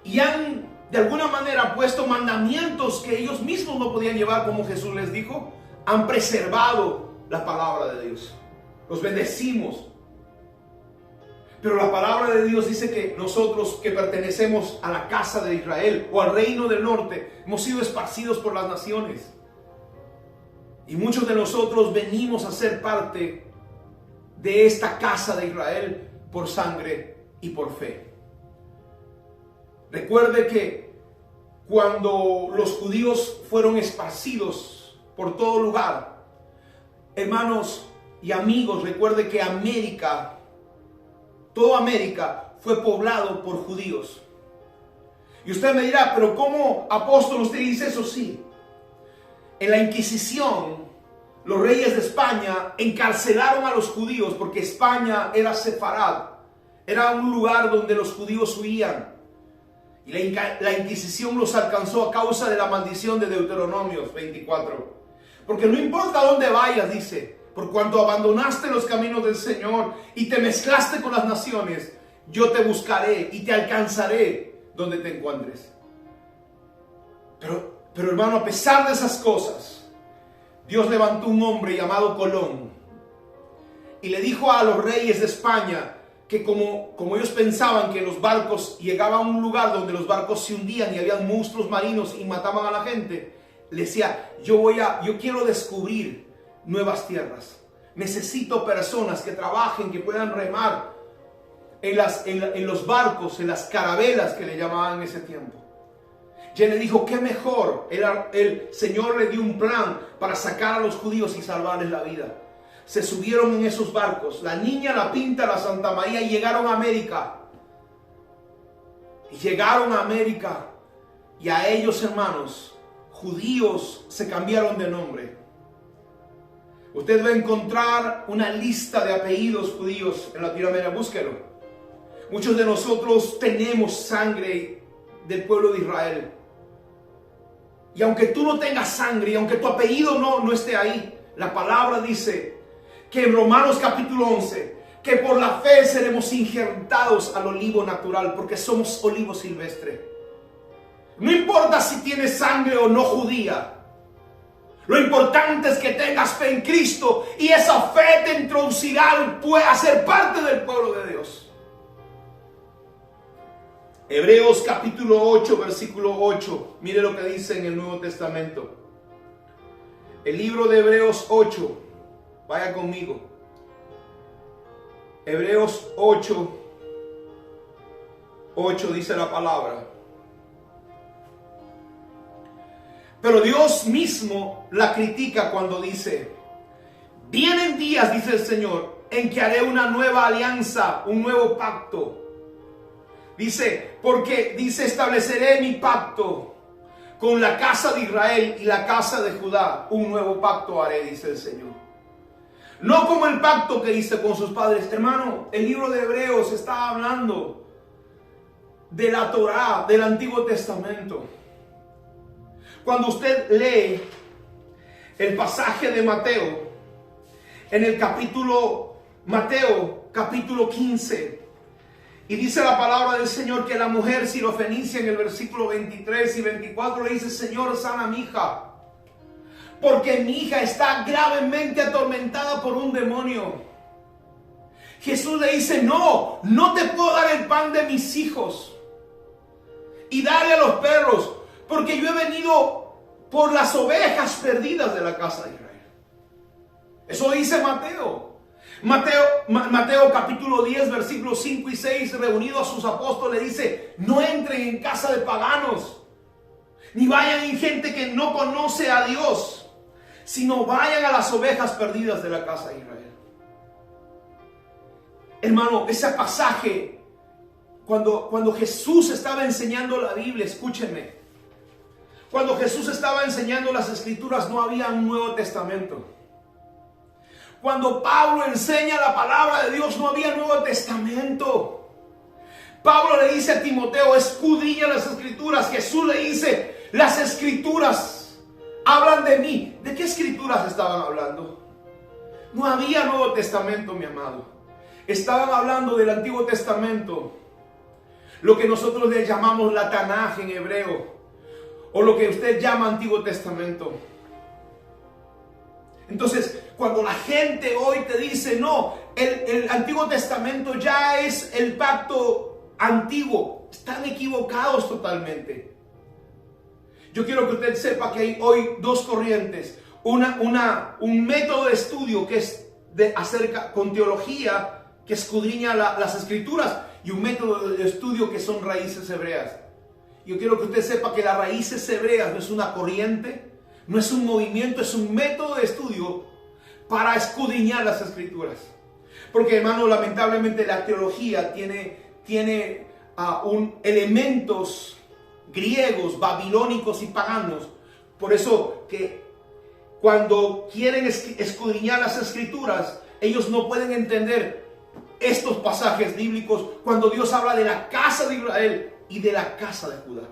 y han de alguna manera han puesto mandamientos que ellos mismos no podían llevar, como Jesús les dijo, han preservado la palabra de Dios. Los bendecimos. Pero la palabra de Dios dice que nosotros que pertenecemos a la casa de Israel o al reino del norte, hemos sido esparcidos por las naciones. Y muchos de nosotros venimos a ser parte de esta casa de Israel por sangre y por fe. Recuerde que cuando los judíos fueron esparcidos por todo lugar, hermanos y amigos, recuerde que América, toda América fue poblado por judíos. Y usted me dirá, pero ¿cómo, apóstol, usted dice eso? Sí. En la Inquisición, los reyes de España encarcelaron a los judíos porque España era sefarad. Era un lugar donde los judíos huían. Y la Inquisición los alcanzó a causa de la maldición de Deuteronomios 24. Porque no importa dónde vayas, dice, por cuanto abandonaste los caminos del Señor y te mezclaste con las naciones, yo te buscaré y te alcanzaré donde te encuentres. Pero hermano, a pesar de esas cosas, Dios levantó un hombre llamado Colón y le dijo a los reyes de España que como ellos pensaban que los barcos llegaban a un lugar donde los barcos se hundían y habían monstruos marinos y mataban a la gente, le decía, yo quiero descubrir nuevas tierras. Necesito personas que trabajen, que puedan remar en los barcos, en las carabelas que le llamaban en ese tiempo. Y él le dijo, ¿qué mejor? El Señor le dio un plan para sacar a los judíos y salvarles la vida. Se subieron en esos barcos, la Niña, la Pinta, la Santa María, y llegaron a América. Y llegaron a América, y a ellos, hermanos, judíos, se cambiaron de nombre. Usted va a encontrar una lista de apellidos judíos en Latinoamérica, búsquelo. Muchos de nosotros tenemos sangre del pueblo de Israel. Y aunque tú no tengas sangre, y aunque tu apellido no esté ahí, la palabra dice que en Romanos capítulo 11, que por la fe seremos injertados al olivo natural, porque somos olivo silvestre. No importa si tienes sangre o no judía. Lo importante es que tengas fe en Cristo y esa fe te introducirá a ser parte del pueblo de Dios. Hebreos capítulo 8, versículo 8. Mire lo que dice en el Nuevo Testamento. El libro de Hebreos 8. Vaya conmigo. Hebreos 8. 8 dice la palabra. Pero Dios mismo la critica cuando dice, vienen días, dice el Señor, en que haré una nueva alianza, un nuevo pacto. Dice, porque dice, estableceré mi pacto con la casa de Israel y la casa de Judá. Un nuevo pacto haré, dice el Señor. No como el pacto que hice con sus padres. Hermano, el libro de Hebreos está hablando de la Torá, del Antiguo Testamento. Cuando usted lee el pasaje de Mateo, en el Mateo capítulo 15, y dice la palabra del Señor que la mujer sirofenicia en el versículo 23 y 24 le dice, Señor, sana a mi hija, porque mi hija está gravemente atormentada por un demonio. Jesús le dice, no te puedo dar el pan de mis hijos y darle a los perros, porque yo he venido por las ovejas perdidas de la casa de Israel. Eso dice Mateo. Mateo capítulo 10, versículos 5 y 6, reunido a sus apóstoles, dice, no entren en casa de paganos, ni vayan en gente que no conoce a Dios, sino vayan a las ovejas perdidas de la casa de Israel. Hermano, ese pasaje, cuando Jesús estaba enseñando la Biblia, escúchenme, cuando Jesús estaba enseñando las Escrituras no había un Nuevo Testamento. Cuando Pablo enseña la palabra de Dios no había Nuevo Testamento. Pablo le dice a Timoteo, escudriña las Escrituras. Jesús le dice, las Escrituras hablan de mí. ¿De qué Escrituras estaban hablando? No había Nuevo Testamento, mi amado. Estaban hablando del Antiguo Testamento. lo que nosotros le llamamos la Tanaj en hebreo, o lo que usted llama Antiguo Testamento. Entonces, cuando la gente hoy te dice, no, el Antiguo Testamento ya es el pacto antiguo, están equivocados totalmente. Yo quiero que usted sepa que hay hoy dos corrientes. Un método de estudio que es con teología, que escudriña las escrituras, y un método de estudio que son raíces hebreas. Yo quiero que usted sepa que las raíces hebreas no es una corriente, no es un movimiento, es un método de estudio para escudriñar las escrituras. Porque, hermano, lamentablemente la teología tiene elementos griegos, babilónicos y paganos. Por eso que cuando quieren escudriñar las escrituras, ellos no pueden entender estos pasajes bíblicos cuando Dios habla de la casa de Israel y de la casa de Judá.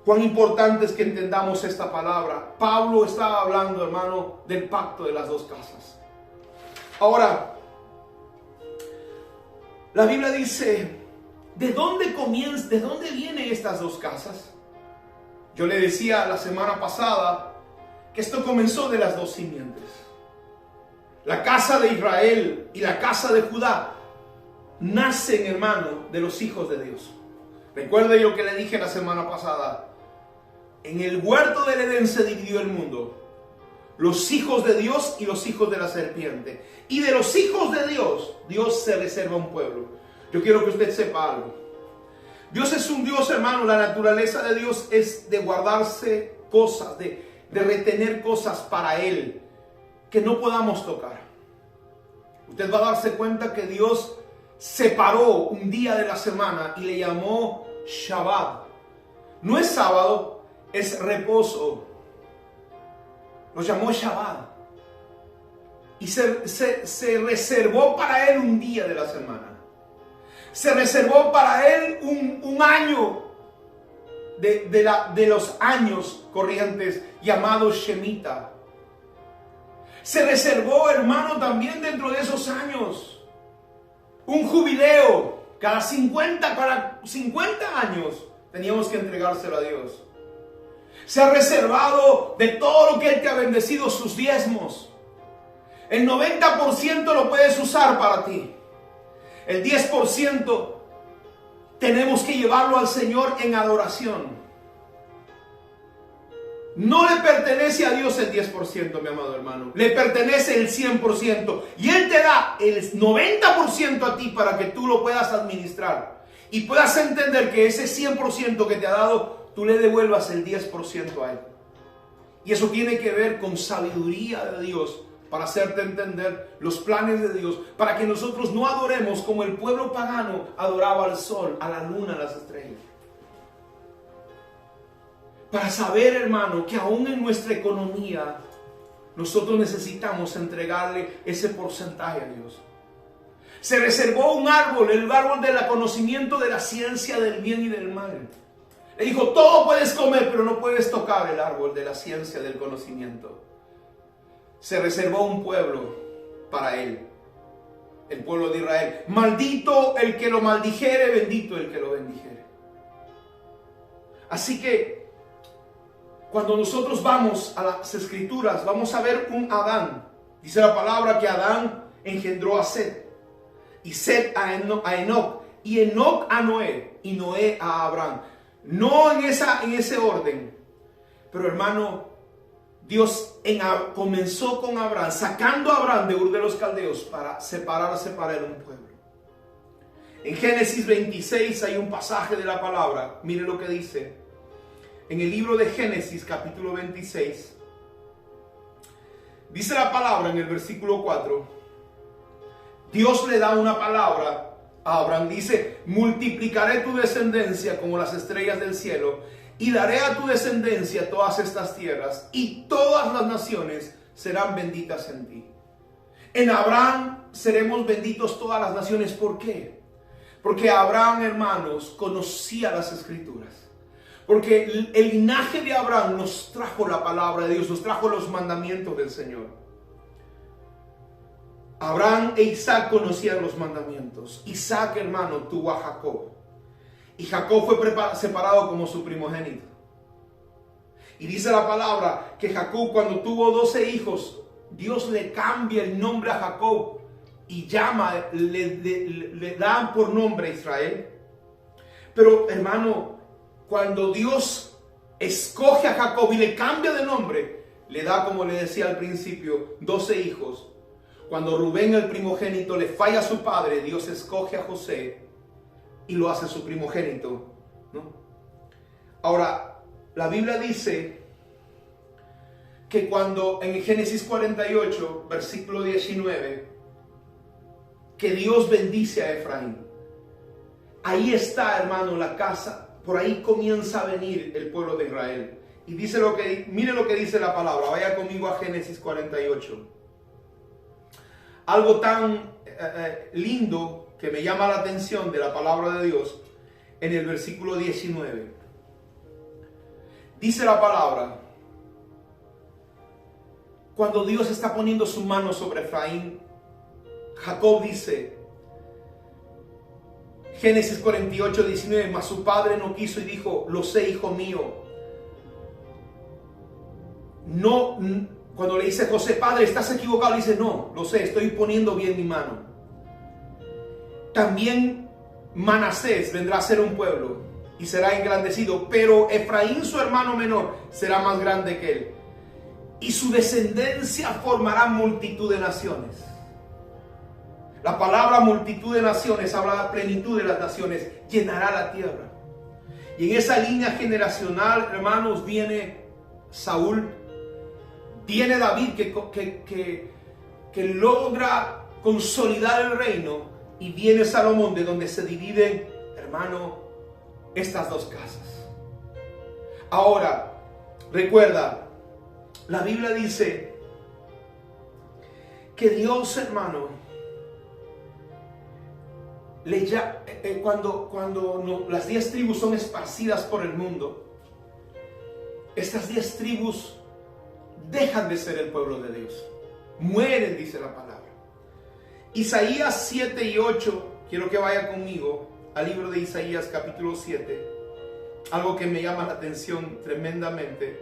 Cuán importante es que entendamos esta palabra. Pablo estaba hablando, hermano, del pacto de las dos casas. Ahora, la Biblia dice, ¿de dónde vienen estas dos casas? Yo le decía la semana pasada que esto comenzó de las dos simientes. La casa de Israel y la casa de Judá nacen, hermano, de los hijos de Dios. Recuerde lo que le dije la semana pasada. En el huerto del Edén se dividió el mundo. Los hijos de Dios y los hijos de la serpiente. Y de los hijos de Dios, Dios se reserva un pueblo. Yo quiero que usted sepa algo. Dios es un Dios, hermano. La naturaleza de Dios es de guardarse cosas, de retener cosas para Él que no podamos tocar. Usted va a darse cuenta que Dios separó un día de la semana y le llamó Shabbat. No es sábado, es reposo. Lo llamó Shabbat. Y se reservó para Él un día de la semana. Se reservó para Él un año de los años corrientes, llamado Shemitah. Se reservó, hermano, también dentro de esos años un jubileo. Cada 50 años teníamos que entregárselo a Dios. Se ha reservado de todo lo que Él te ha bendecido, sus diezmos. El 90% lo puedes usar para ti. El 10% tenemos que llevarlo al Señor en adoración. No le pertenece a Dios el 10%, mi amado hermano. Le pertenece el 100%. Y Él te da el 90% a ti para que tú lo puedas administrar. Y puedas entender que ese 100% que te ha dado, tú le devuelvas el 10% a Él. Y eso tiene que ver con sabiduría de Dios para hacerte entender los planes de Dios. Para que nosotros no adoremos como el pueblo pagano adoraba al sol, a la luna, a las estrellas. Para saber, hermano, que aún en nuestra economía nosotros necesitamos entregarle ese porcentaje a Dios. Se reservó un árbol, el árbol del conocimiento de la ciencia del bien y del mal. Le dijo, todo puedes comer, pero no puedes tocar el árbol de la ciencia del conocimiento. Se reservó un pueblo para Él, el pueblo de Israel. Maldito el que lo maldijere, bendito el que lo bendijere. Así que cuando nosotros vamos a las escrituras, vamos a ver un Adán. Dice la palabra que Adán engendró a Set, y Set a Enoc, y Enoc a Noé, y Noé a Abraham. No en ese orden, pero hermano, Dios comenzó con Abraham, sacando a Abraham de Ur de los Caldeos para separarse para él un pueblo. En Génesis 26 hay un pasaje de la palabra. Mire lo que dice. En el libro de Génesis, capítulo 26, dice la palabra en el versículo 4. Dios le da una palabra a Abraham. Dice, multiplicaré tu descendencia como las estrellas del cielo, y daré a tu descendencia todas estas tierras, y todas las naciones serán benditas en ti. En Abraham seremos benditos todas las naciones. ¿Por qué? Porque Abraham, hermanos, conocía las escrituras. Porque el linaje de Abraham nos trajo la palabra de Dios, nos trajo los mandamientos del Señor. Abraham e Isaac conocían los mandamientos. Isaac, hermano, tuvo a Jacob. Y Jacob fue separado como su primogénito. Y dice la palabra que Jacob, cuando tuvo 12 hijos, Dios le cambia el nombre a Jacob y le da por nombre a Israel. Pero, hermano, cuando Dios escoge a Jacob y le cambia de nombre, le da, como le decía al principio, 12 hijos. Cuando Rubén, el primogénito, le falla a su padre, Dios escoge a José y lo hace su primogénito, ¿no? Ahora, la Biblia dice que cuando en Génesis 48, versículo 19, que Dios bendice a Efraín. Ahí está, hermano, la casa. Por ahí comienza a venir el pueblo de Israel. Y dice mire lo que dice la palabra. Vaya conmigo a Génesis 48. Algo tan lindo que me llama la atención de la palabra de Dios en el versículo 19. Dice la palabra: cuando Dios está poniendo su mano sobre Efraín, Jacob dice, Génesis 48, 19, mas su padre no quiso y dijo, lo sé, hijo mío. No, cuando le dice José, padre, estás equivocado, le dice, no, lo sé, estoy poniendo bien mi mano. También Manasés vendrá a ser un pueblo y será engrandecido, pero Efraín, su hermano menor, será más grande que él. Y su descendencia formará multitud de naciones. La palabra multitud de naciones habla de la plenitud de las naciones, llenará la tierra. Y en esa línea generacional, hermanos, viene Saúl, viene David que logra consolidar el reino, y viene Salomón, de donde se dividen, hermano, estas dos casas. Ahora, recuerda, la Biblia dice que Dios, hermano, cuando las 10 tribus son esparcidas por el mundo, estas 10 tribus dejan de ser el pueblo de Dios, mueren, dice la palabra. Isaías 7 y 8, quiero que vaya conmigo al libro de Isaías capítulo 7. Algo que me llama la atención tremendamente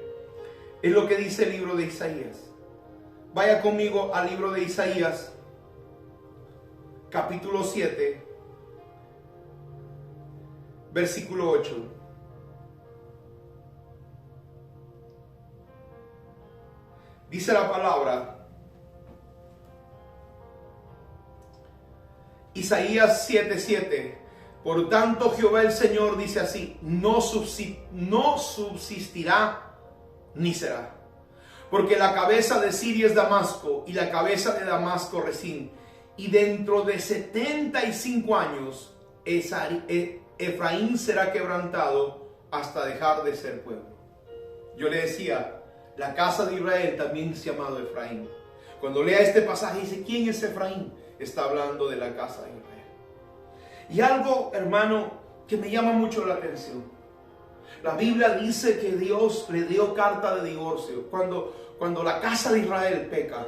es lo que dice el libro de Isaías. Vaya conmigo al libro de Isaías capítulo 7, versículo 8. Dice la palabra, Isaías 7:7. Por tanto, Jehová el Señor dice así: no subsistirá ni será. Porque la cabeza de Siria es Damasco, y la cabeza de Damasco Resín. Y dentro de 75 años, Efraín será quebrantado hasta dejar de ser pueblo. Yo le decía, la casa de Israel también es llamado Efraín. Cuando lea este pasaje dice, ¿quién es Efraín? Está hablando de la casa de Israel. Y algo, hermano, que me llama mucho la atención. La Biblia dice que Dios le dio carta de divorcio cuando la casa de Israel peca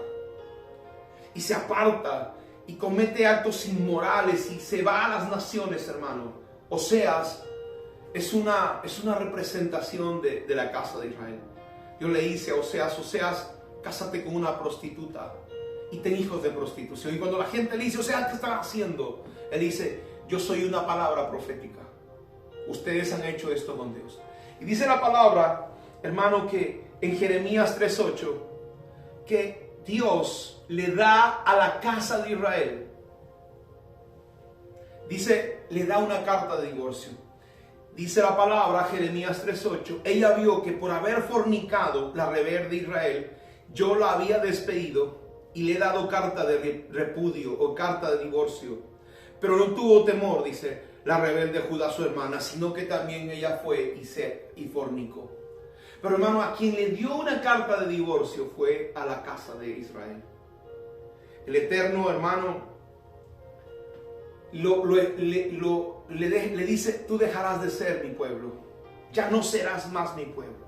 y se aparta y comete actos inmorales y se va a las naciones, hermano. Oseas es una representación de la casa de Israel. Dios le dice a Oseas, cásate con una prostituta y ten hijos de prostitución. Y cuando la gente le dice, Oseas, ¿qué están haciendo? Él dice, yo soy una palabra profética. Ustedes han hecho esto con Dios. Y dice la palabra, hermano, que en Jeremías 3:8, que Dios le da a la casa de Israel, dice, le da una carta de divorcio. Dice la palabra, Jeremías 3:8, ella vio que por haber fornicado la rebelde Israel, yo la había despedido y le he dado carta de repudio o carta de divorcio. Pero no tuvo temor, dice, la rebelde Judá su hermana, sino que también ella fue y fornicó. Pero hermano, a quien le dio una carta de divorcio fue a la casa de Israel. El Eterno, hermano, le dice, tú dejarás de ser mi pueblo, ya no serás más mi pueblo.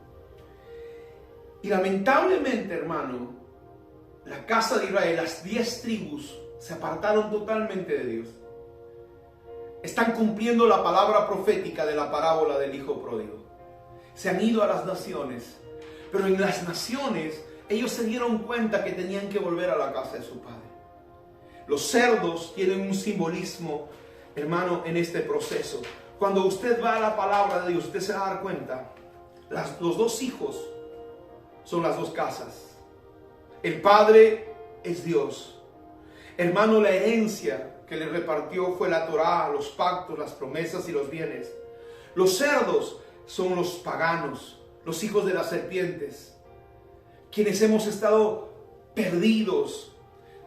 Y lamentablemente, hermano, la casa de Israel, las 10 tribus, se apartaron totalmente de Dios. Están cumpliendo la palabra profética de la parábola del hijo pródigo. Se han ido a las naciones, pero en las naciones ellos se dieron cuenta que tenían que volver a la casa de su padre. Los cerdos tienen un simbolismo, hermano, en este proceso. Cuando usted va a la palabra de Dios, usted se va a dar cuenta, los dos hijos son las dos casas. El padre es Dios. Hermano, la herencia que le repartió fue la Torá, los pactos, las promesas y los bienes. Los cerdos son los paganos, los hijos de las serpientes, quienes hemos estado perdidos.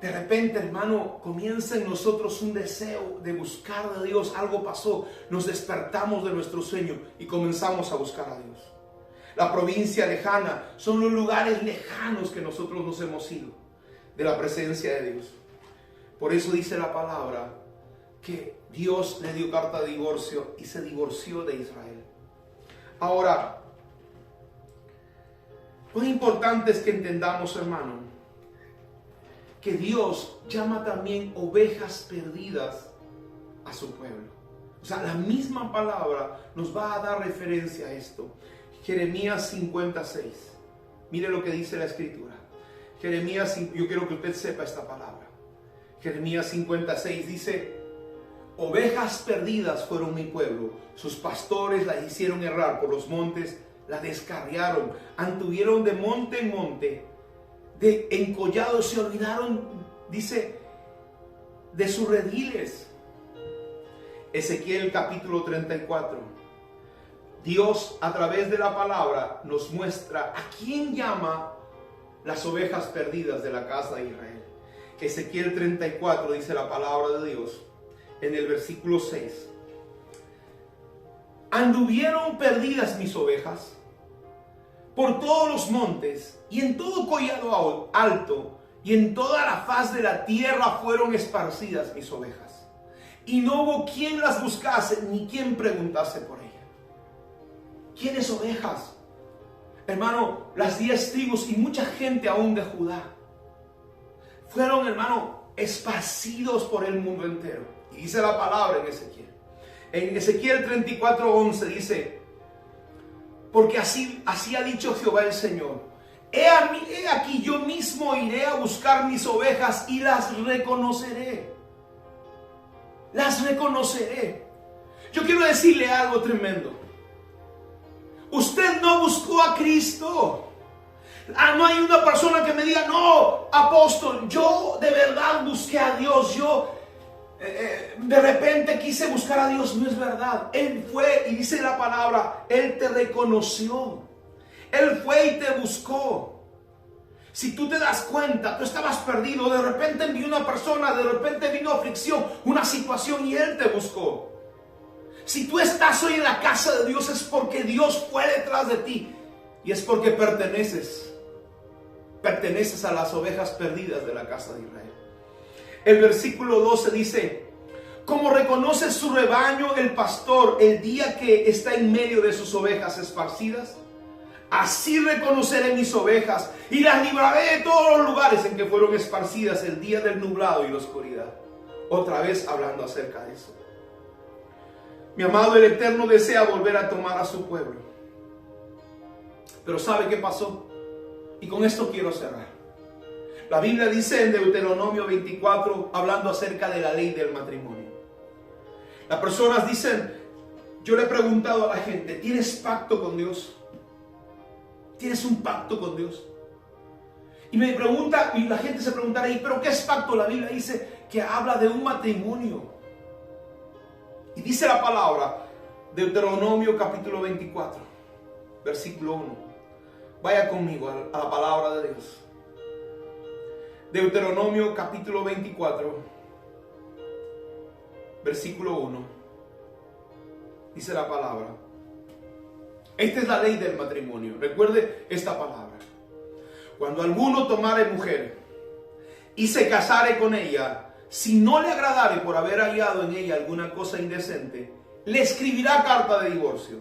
De repente, hermano, comienza en nosotros un deseo de buscar a Dios. Algo pasó, nos despertamos de nuestro sueño y comenzamos a buscar a Dios. La provincia lejana son los lugares lejanos que nosotros nos hemos ido de la presencia de Dios. Por eso dice la palabra que Dios le dio carta de divorcio y se divorció de Israel. Ahora, lo importante es que entendamos, hermano, que Dios llama también ovejas perdidas a su pueblo. O sea, la misma palabra nos va a dar referencia a esto. Jeremías 56. Mire lo que dice la escritura. Jeremías, yo quiero que usted sepa esta palabra. Jeremías 56 dice: ovejas perdidas fueron mi pueblo, sus pastores la hicieron errar por los montes, la descarriaron, anduvieron de monte en monte, de encollados se olvidaron, dice, de sus rediles. Ezequiel capítulo 34. Dios a través de la palabra nos muestra a quién llama las ovejas perdidas de la casa de Israel. Ezequiel 34 dice la palabra de Dios en el versículo 6. Anduvieron perdidas mis ovejas por todos los montes y en todo collado alto y en toda la faz de la tierra fueron esparcidas mis ovejas. Y no hubo quien las buscase ni quien preguntase por ellas. ¿Quiénes ovejas? Hermano, las 10 tribus y mucha gente aún de Judá fueron, hermano, esparcidos por el mundo entero. Y dice la palabra en Ezequiel. En Ezequiel 34:11 dice: porque así ha dicho Jehová el Señor: he aquí yo mismo iré a buscar mis ovejas y las reconoceré. Las reconoceré. Yo quiero decirle algo tremendo. Usted no buscó a Cristo. No hay una persona que me diga: no, apóstol, yo de verdad busqué a Dios, yo de repente quise buscar a Dios. No es verdad. Él fue, y dice la palabra, Él te reconoció. Él fue y te buscó. Si tú te das cuenta, tú estabas perdido, de repente envió una persona, de repente vino aflicción, una situación, y Él te buscó. Si tú estás hoy en la casa de Dios, es porque Dios fue detrás de ti, y es porque perteneces a las ovejas perdidas de la casa de Israel. El versículo 12 dice: como reconoce su rebaño el pastor el día que está en medio de sus ovejas esparcidas, así reconoceré mis ovejas y las libraré de todos los lugares en que fueron esparcidas el día del nublado y la oscuridad. Otra vez hablando acerca de eso. Mi amado, el Eterno desea volver a tomar a su pueblo. Pero ¿sabe qué pasó? Y con esto quiero cerrar. La Biblia dice en Deuteronomio 24, hablando acerca de la ley del matrimonio. Las personas dicen: yo le he preguntado a la gente, ¿tienes pacto con Dios? ¿Tienes un pacto con Dios? Y me pregunta, y la gente se preguntará: ¿y pero qué es pacto? La Biblia dice que habla de un matrimonio. Y dice la palabra, Deuteronomio capítulo 24, versículo 1. Vaya conmigo a la palabra de Dios. Deuteronomio capítulo 24, versículo 1. Dice la palabra. Esta es la ley del matrimonio. Recuerde esta palabra. Cuando alguno tomare mujer y se casare con ella, si no le agradare por haber hallado en ella alguna cosa indecente, le escribirá carta de divorcio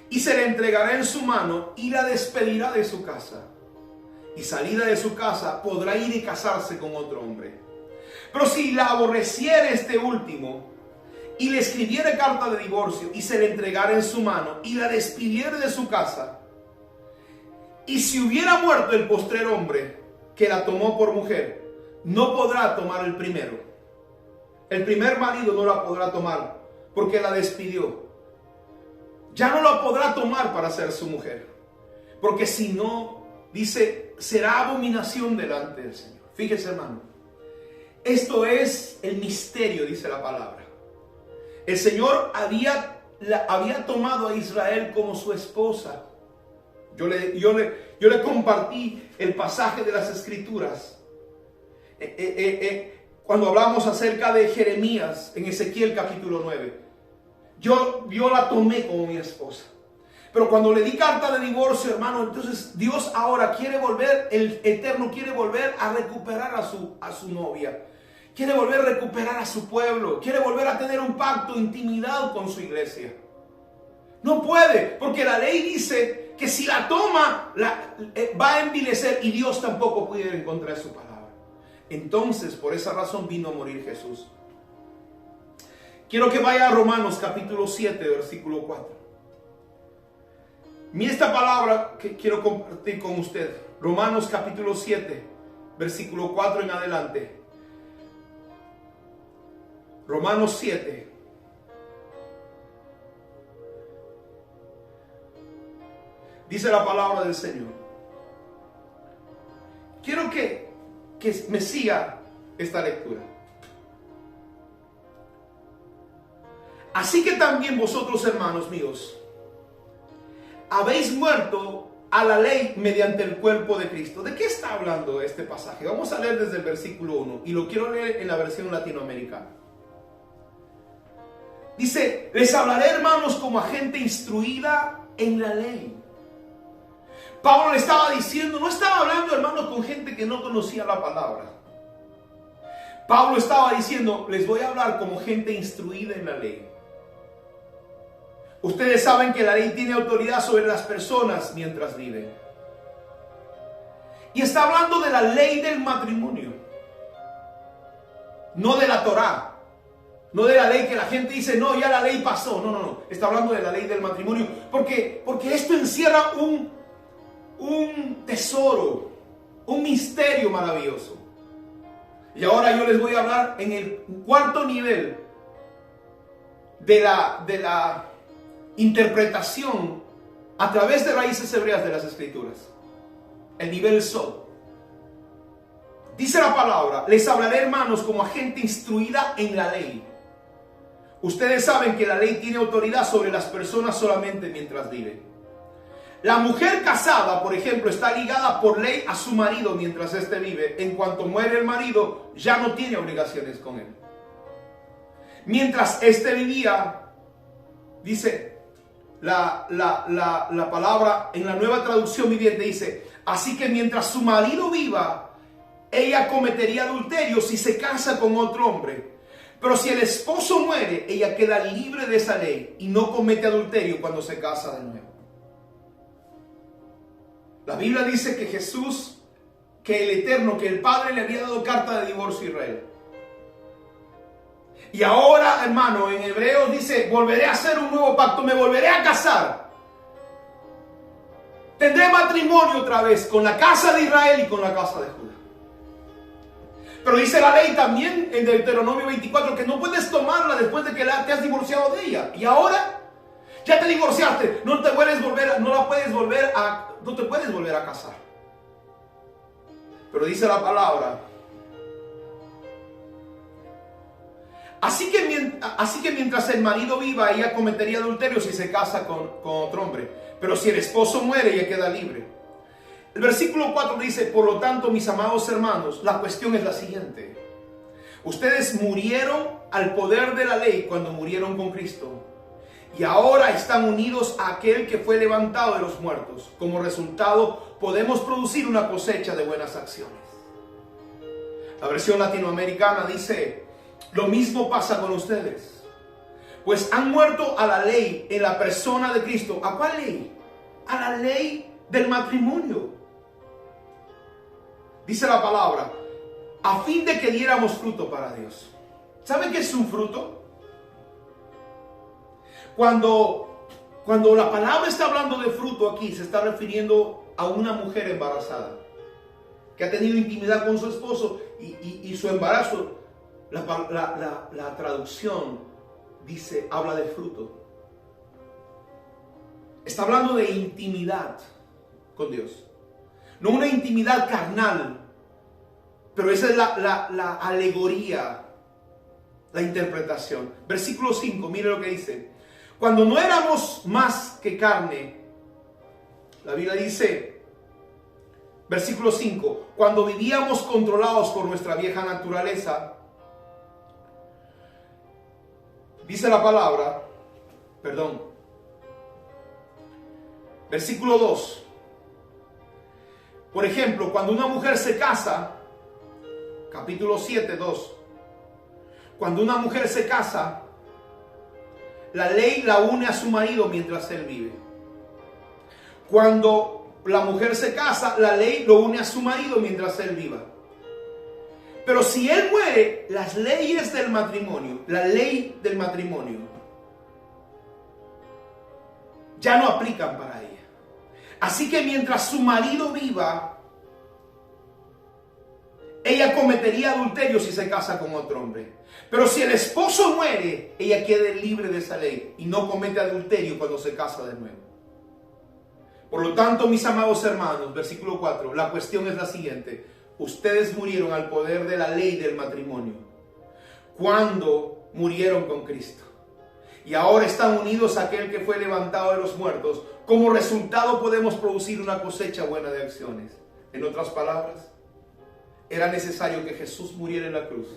y se le entregará en su mano y la despedirá de su casa. Y salida de su casa podrá ir y casarse con otro hombre. Pero si la aborreciere este último y le escribiere carta de divorcio y se le entregara en su mano y la despidiere de su casa, y si hubiera muerto el postrer hombre que la tomó por mujer, no podrá tomar el primero. El primer marido no la podrá tomar porque la despidió. Ya no la podrá tomar para ser su mujer, porque si no, dice, será abominación delante del Señor. Fíjese, hermano, esto es el misterio, dice la palabra. El Señor había tomado a Israel como su esposa. Yo le compartí el pasaje de las Escrituras. Cuando hablamos acerca de Jeremías en Ezequiel capítulo 9. Yo la tomé como mi esposa. Pero cuando le di carta de divorcio, hermano, entonces Dios ahora quiere volver, el Eterno quiere volver a recuperar a su novia. Quiere volver a recuperar a su pueblo. Quiere volver a tener un pacto, intimidad con su iglesia. No puede, porque la ley dice que si la toma, va a envilecer, y Dios tampoco puede ir en contra de su palabra. Entonces, por esa razón vino a morir Jesús. Quiero que vaya a Romanos capítulo 7, versículo 4. Mira esta palabra que quiero compartir con usted. Romanos capítulo 7, versículo 4 en adelante. Romanos 7. Dice la palabra del Señor. Quiero que me siga esta lectura. Así que también vosotros, hermanos míos, habéis muerto a la ley mediante el cuerpo de Cristo. ¿De qué está hablando este pasaje? Vamos a leer desde el versículo 1 y lo quiero leer en la versión latinoamericana. Dice, les hablaré, hermanos, como a gente instruida en la ley. Pablo le estaba diciendo, no estaba hablando, hermanos, con gente que no conocía la palabra. Pablo estaba diciendo, les voy a hablar como gente instruida en la ley. Ustedes saben que la ley tiene autoridad sobre las personas mientras viven. Y está hablando de la ley del matrimonio, no de la Torá. No de la ley que la gente dice, no, ya la ley pasó. No. Está hablando de la ley del matrimonio. Porque esto encierra un tesoro, un misterio maravilloso. Y ahora yo les voy a hablar en el cuarto nivel de la interpretación a través de raíces hebreas de las Escrituras. El nivel Sod. Dice la palabra, les hablaré, hermanos, como a gente instruida en la ley. Ustedes saben que la ley tiene autoridad sobre las personas solamente mientras viven. La mujer casada, por ejemplo, está ligada por ley a su marido mientras éste vive. En cuanto muere el marido, ya no tiene obligaciones con él. Mientras éste vivía, dice la palabra en la Nueva Traducción Viviente, dice, así que mientras su marido viva, ella cometería adulterio si se casa con otro hombre. Pero si el esposo muere, ella queda libre de esa ley y no comete adulterio cuando se casa de nuevo. La Biblia dice que Jesús, que el Eterno, que el Padre le había dado carta de divorcio a Israel. Y ahora, hermano, en Hebreos dice, volveré a hacer un nuevo pacto, me volveré a casar. Tendré matrimonio otra vez con la casa de Israel y con la casa de Judá. Pero dice la ley también en Deuteronomio 24 que no puedes tomarla después de que te has divorciado de ella. Y ahora ya te divorciaste, no te puedes volver a casar. Pero dice la palabra, así que mientras el marido viva, ella cometería adulterio si se casa con otro hombre. Pero si el esposo muere, ella queda libre. El versículo 4 dice, por lo tanto, mis amados hermanos, la cuestión es la siguiente. Ustedes murieron al poder de la ley cuando murieron con Cristo. Y ahora están unidos a aquel que fue levantado de los muertos. Como resultado, podemos producir una cosecha de buenas acciones. La versión latinoamericana dice, lo mismo pasa con ustedes. Pues han muerto a la ley en la persona de Cristo. ¿A cuál ley? A la ley del matrimonio. Dice la palabra, a fin de que diéramos fruto para Dios. ¿Saben qué es un fruto? Cuando la palabra está hablando de fruto aquí, se está refiriendo a una mujer embarazada que ha tenido intimidad con su esposo y su embarazo, la traducción dice, habla de fruto. Está hablando de intimidad con Dios. No una intimidad carnal, pero esa es la alegoría, la interpretación. Versículo 5, mire lo que dice. Cuando no éramos más que carne, la Biblia dice, versículo 5, cuando vivíamos controlados por nuestra vieja naturaleza, dice la palabra, versículo 2, por ejemplo, cuando una mujer se casa, capítulo 7, 2, cuando una mujer se casa, la ley la une a su marido mientras él vive. Cuando la mujer se casa, la ley lo une a su marido mientras él viva. Pero si él muere, las leyes del matrimonio, la ley del matrimonio, ya no aplican para ella. Así que mientras su marido viva, ella cometería adulterio si se casa con otro hombre. Pero si el esposo muere, ella queda libre de esa ley y no comete adulterio cuando se casa de nuevo. Por lo tanto, mis amados hermanos, versículo 4, la cuestión es la siguiente. Ustedes murieron al poder de la ley del matrimonio cuando murieron con Cristo. Y ahora están unidos a aquel que fue levantado de los muertos. Como resultado podemos producir una cosecha buena de acciones. En otras palabras, era necesario que Jesús muriera en la cruz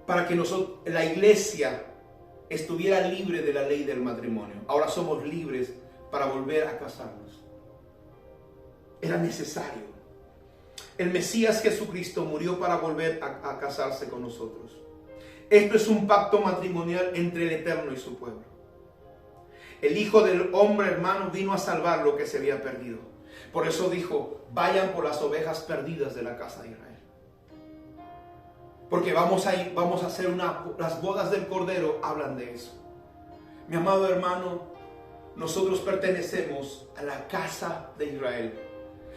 para que nosotros, la iglesia, estuviera libre de la ley del matrimonio. Ahora somos libres para volver a casarnos. Era necesario. El Mesías Jesucristo murió para volver a casarse con nosotros. Esto es un pacto matrimonial entre el Eterno y su pueblo. El Hijo del Hombre, hermano, vino a salvar lo que se había perdido. Por eso dijo, vayan por las ovejas perdidas de la casa de Israel. Porque vamos a hacer las bodas del Cordero hablan de eso. Mi amado hermano, nosotros pertenecemos a la casa de Israel.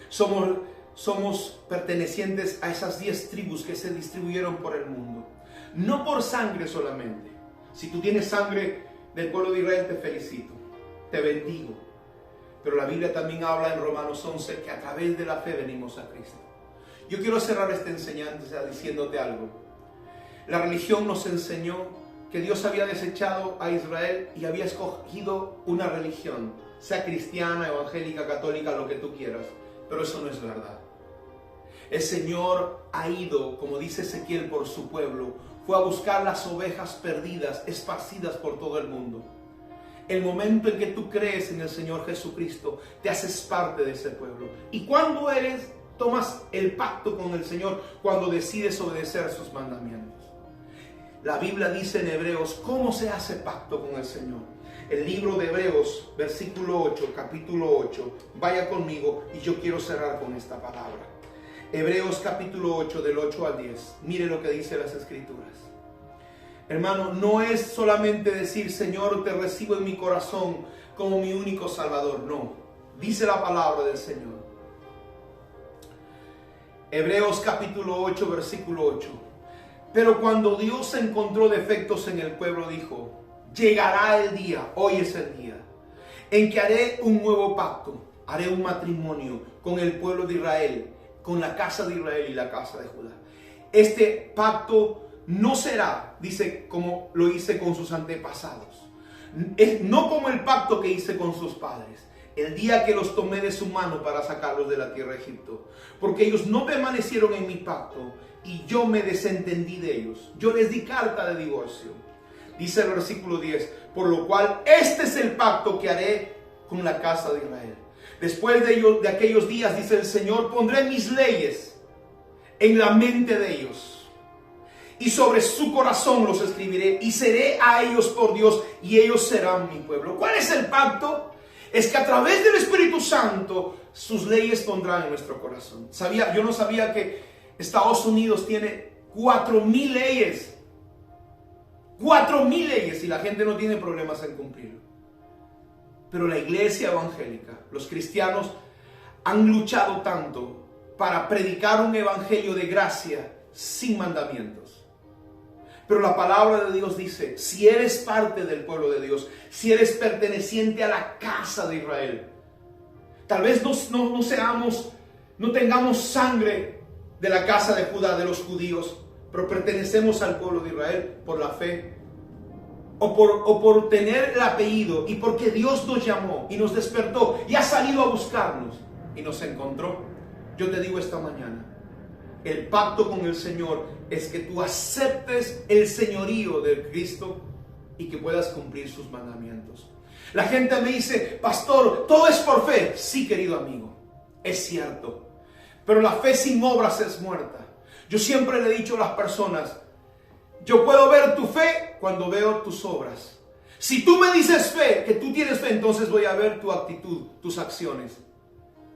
Somos pertenecientes a esas 10 tribus que se distribuyeron por el mundo. No por sangre solamente. Si tú tienes sangre del pueblo de Israel, te felicito, te bendigo. Pero la Biblia también habla en Romanos 11 que a través de la fe venimos a Cristo. Yo quiero cerrar esta enseñanza diciéndote algo. La religión nos enseñó que Dios había desechado a Israel y había escogido una religión, sea cristiana, evangélica, católica, lo que tú quieras. Pero eso no es verdad. El Señor ha ido, como dice Ezequiel, por su pueblo. Fue a buscar las ovejas perdidas, esparcidas por todo el mundo. El momento en que tú crees en el Señor Jesucristo, te haces parte de ese pueblo. ¿Y cuándo tomas el pacto con el Señor? Cuando decides obedecer sus mandamientos. La Biblia dice en Hebreos, ¿cómo se hace pacto con el Señor? El libro de Hebreos, versículo 8, capítulo 8. Vaya conmigo y yo quiero cerrar con esta palabra. Hebreos capítulo 8, del 8 al 10. Mire lo que dice las Escrituras. Hermano, no es solamente decir, Señor, te recibo en mi corazón como mi único Salvador. No, dice la palabra del Señor. Hebreos capítulo 8, versículo 8. Pero cuando Dios encontró defectos en el pueblo, dijo, llegará el día, hoy es el día, en que haré un nuevo pacto, haré un matrimonio con el pueblo de Israel, con la casa de Israel y la casa de Judá. Este pacto no será, dice, como lo hice con sus antepasados. No como el pacto que hice con sus padres, el día que los tomé de su mano para sacarlos de la tierra de Egipto. Porque ellos no permanecieron en mi pacto y yo me desentendí de ellos. Yo les di carta de divorcio. Dice el versículo 10, por lo cual este es el pacto que haré con la casa de Israel. Después de aquellos días, dice el Señor, pondré mis leyes en la mente de ellos y sobre su corazón los escribiré y seré a ellos por Dios y ellos serán mi pueblo. ¿Cuál es el pacto? Es que a través del Espíritu Santo sus leyes pondrán en nuestro corazón. Yo no sabía que Estados Unidos tiene 4.000 leyes. 4.000 leyes y la gente no tiene problemas en cumplirlo. Pero la iglesia evangélica, los cristianos, han luchado tanto para predicar un evangelio de gracia sin mandamientos. Pero la palabra de Dios dice, si eres parte del pueblo de Dios, si eres perteneciente a la casa de Israel, tal vez no tengamos sangre de la casa de Judá, de los judíos, pero pertenecemos al pueblo de Israel por la fe, o por tener el apellido, y porque Dios nos llamó y nos despertó y ha salido a buscarnos y nos encontró. Yo te digo esta mañana, el pacto con el Señor es que tú aceptes el señorío de Cristo y que puedas cumplir sus mandamientos. La gente me dice, pastor, todo es por fe. Sí, querido amigo, es cierto, pero la fe sin obras es muerta. Yo siempre le he dicho a las personas, yo puedo ver tu fe cuando veo tus obras. Si tú me dices fe, que tú tienes fe, entonces voy a ver tu actitud, tus acciones.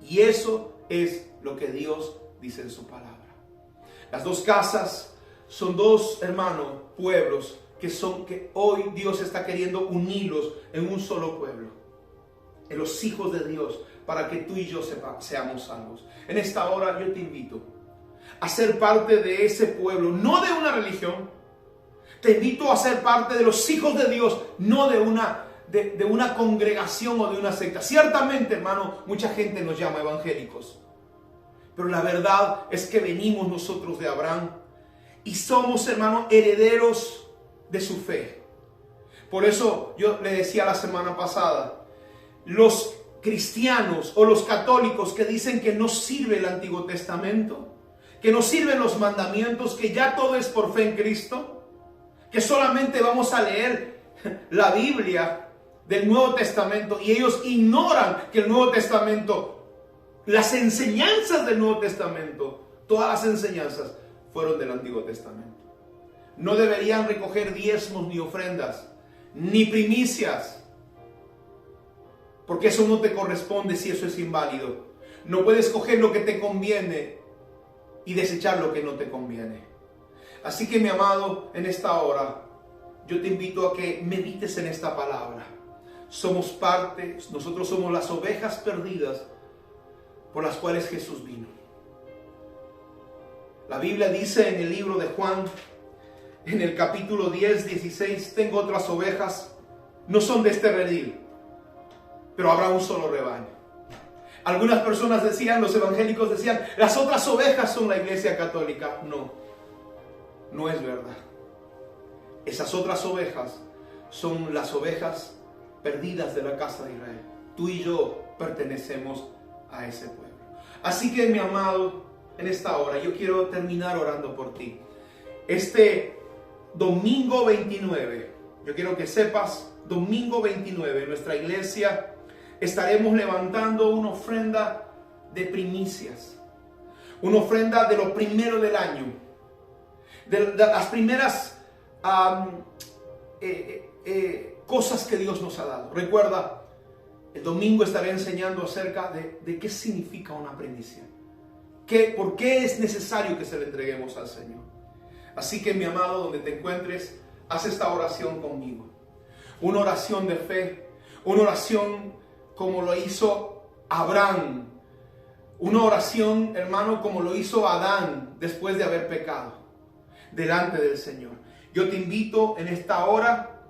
Y eso es lo que Dios dice en su palabra. Las dos casas son dos, hermanos, pueblos que hoy Dios está queriendo unirlos en un solo pueblo, en los hijos de Dios, para que tú y yo seamos salvos. En esta hora yo te invito a ser parte de ese pueblo, no de una religión. Te invito a ser parte de los hijos de Dios, no de una congregación o de una secta. Ciertamente, hermano, mucha gente nos llama evangélicos, pero la verdad es que venimos nosotros de Abraham y somos, hermano, herederos de su fe. Por eso yo le decía la semana pasada, los cristianos o los católicos que dicen que no sirve el Antiguo Testamento, que no sirven los mandamientos, que ya todo es por fe en Cristo, que solamente vamos a leer la Biblia del Nuevo Testamento, y ellos ignoran que el Nuevo Testamento, las enseñanzas del Nuevo Testamento, todas las enseñanzas fueron del Antiguo Testamento. No deberían recoger diezmos ni ofrendas, ni primicias, porque eso no te corresponde si eso es inválido. No puedes coger lo que te conviene y desechar lo que no te conviene. Así que, mi amado, en esta hora, yo te invito a que medites en esta palabra. Somos parte, nosotros somos las ovejas perdidas por las cuales Jesús vino. La Biblia dice en el libro de Juan, en el capítulo 10, 16, tengo otras ovejas, no son de este redil, pero habrá un solo rebaño. Algunas personas decían, los evangélicos decían, las otras ovejas son la iglesia católica. No es verdad. Esas otras ovejas son las ovejas perdidas de la casa de Israel. Tú y yo pertenecemos a ese pueblo. Así que, mi amado, en esta hora yo quiero terminar orando por ti. Este domingo 29, yo quiero que sepas, domingo 29, en nuestra iglesia estaremos levantando una ofrenda de primicias, una ofrenda de lo primero del año, de las primeras cosas que Dios nos ha dado. Recuerda, el domingo estaré enseñando acerca de qué significa una primicia, por qué es necesario que se le entreguemos al Señor. Así que, mi amado, donde te encuentres, haz esta oración conmigo. Una oración de fe, una oración como lo hizo Abraham, una oración, hermano, como lo hizo Adán después de haber pecado delante del Señor. Yo te invito en esta hora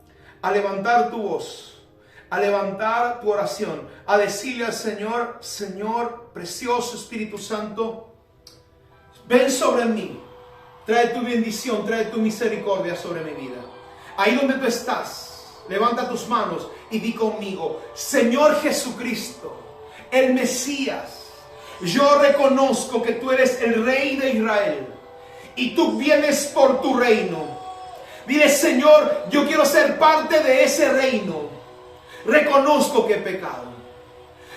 a levantar tu voz, a levantar tu oración, a decirle al Señor: Señor, precioso Espíritu Santo, ven sobre mí, trae tu bendición, trae tu misericordia sobre mi vida. Ahí donde tú estás, levanta tus manos y di conmigo: Señor Jesucristo, el Mesías, yo reconozco que tú eres el Rey de Israel y tú vienes por tu reino. Dile: Señor, yo quiero ser parte de ese reino. Reconozco que he pecado,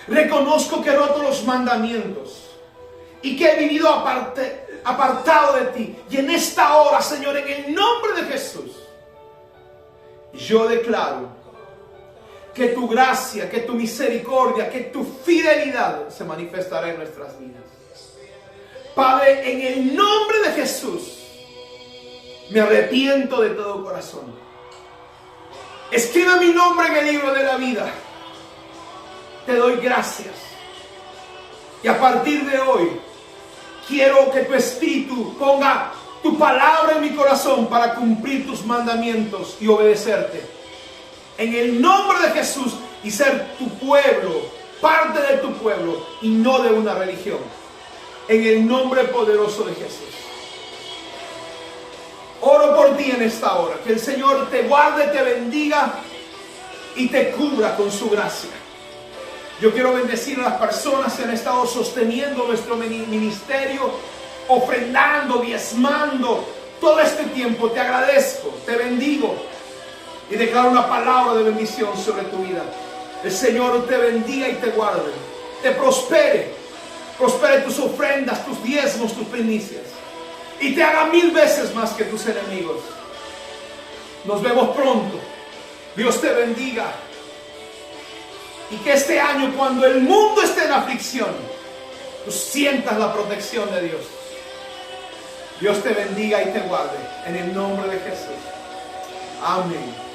reconozco que he roto los mandamientos y que he vivido apartado de ti. Y en esta hora, Señor, en el nombre de Jesús, yo declaro que tu gracia, que tu misericordia, que tu fidelidad se manifestará en nuestras vidas. Padre, en el nombre de Jesús, me arrepiento de todo corazón. Escribe mi nombre en el libro de la vida. Te doy gracias. Y a partir de hoy, quiero que tu Espíritu ponga tu palabra en mi corazón para cumplir tus mandamientos y obedecerte. En el nombre de Jesús, y ser tu pueblo, parte de tu pueblo y no de una religión. En el nombre poderoso de Jesús. Oro por ti en esta hora. Que el Señor te guarde, te bendiga y te cubra con su gracia. Yo quiero bendecir a las personas que han estado sosteniendo nuestro ministerio, ofrendando, diezmando todo este tiempo. Te agradezco, te bendigo y declaro una palabra de bendición sobre tu vida. El Señor te bendiga y te guarde, te prospere tus ofrendas, tus diezmos, tus primicias, y te haga 1000 veces más que tus enemigos. Nos vemos pronto. Dios te bendiga. Y que este año, cuando el mundo esté en aflicción, tú sientas la protección de Dios. Dios te bendiga y te guarde. En el nombre de Jesús. Amén.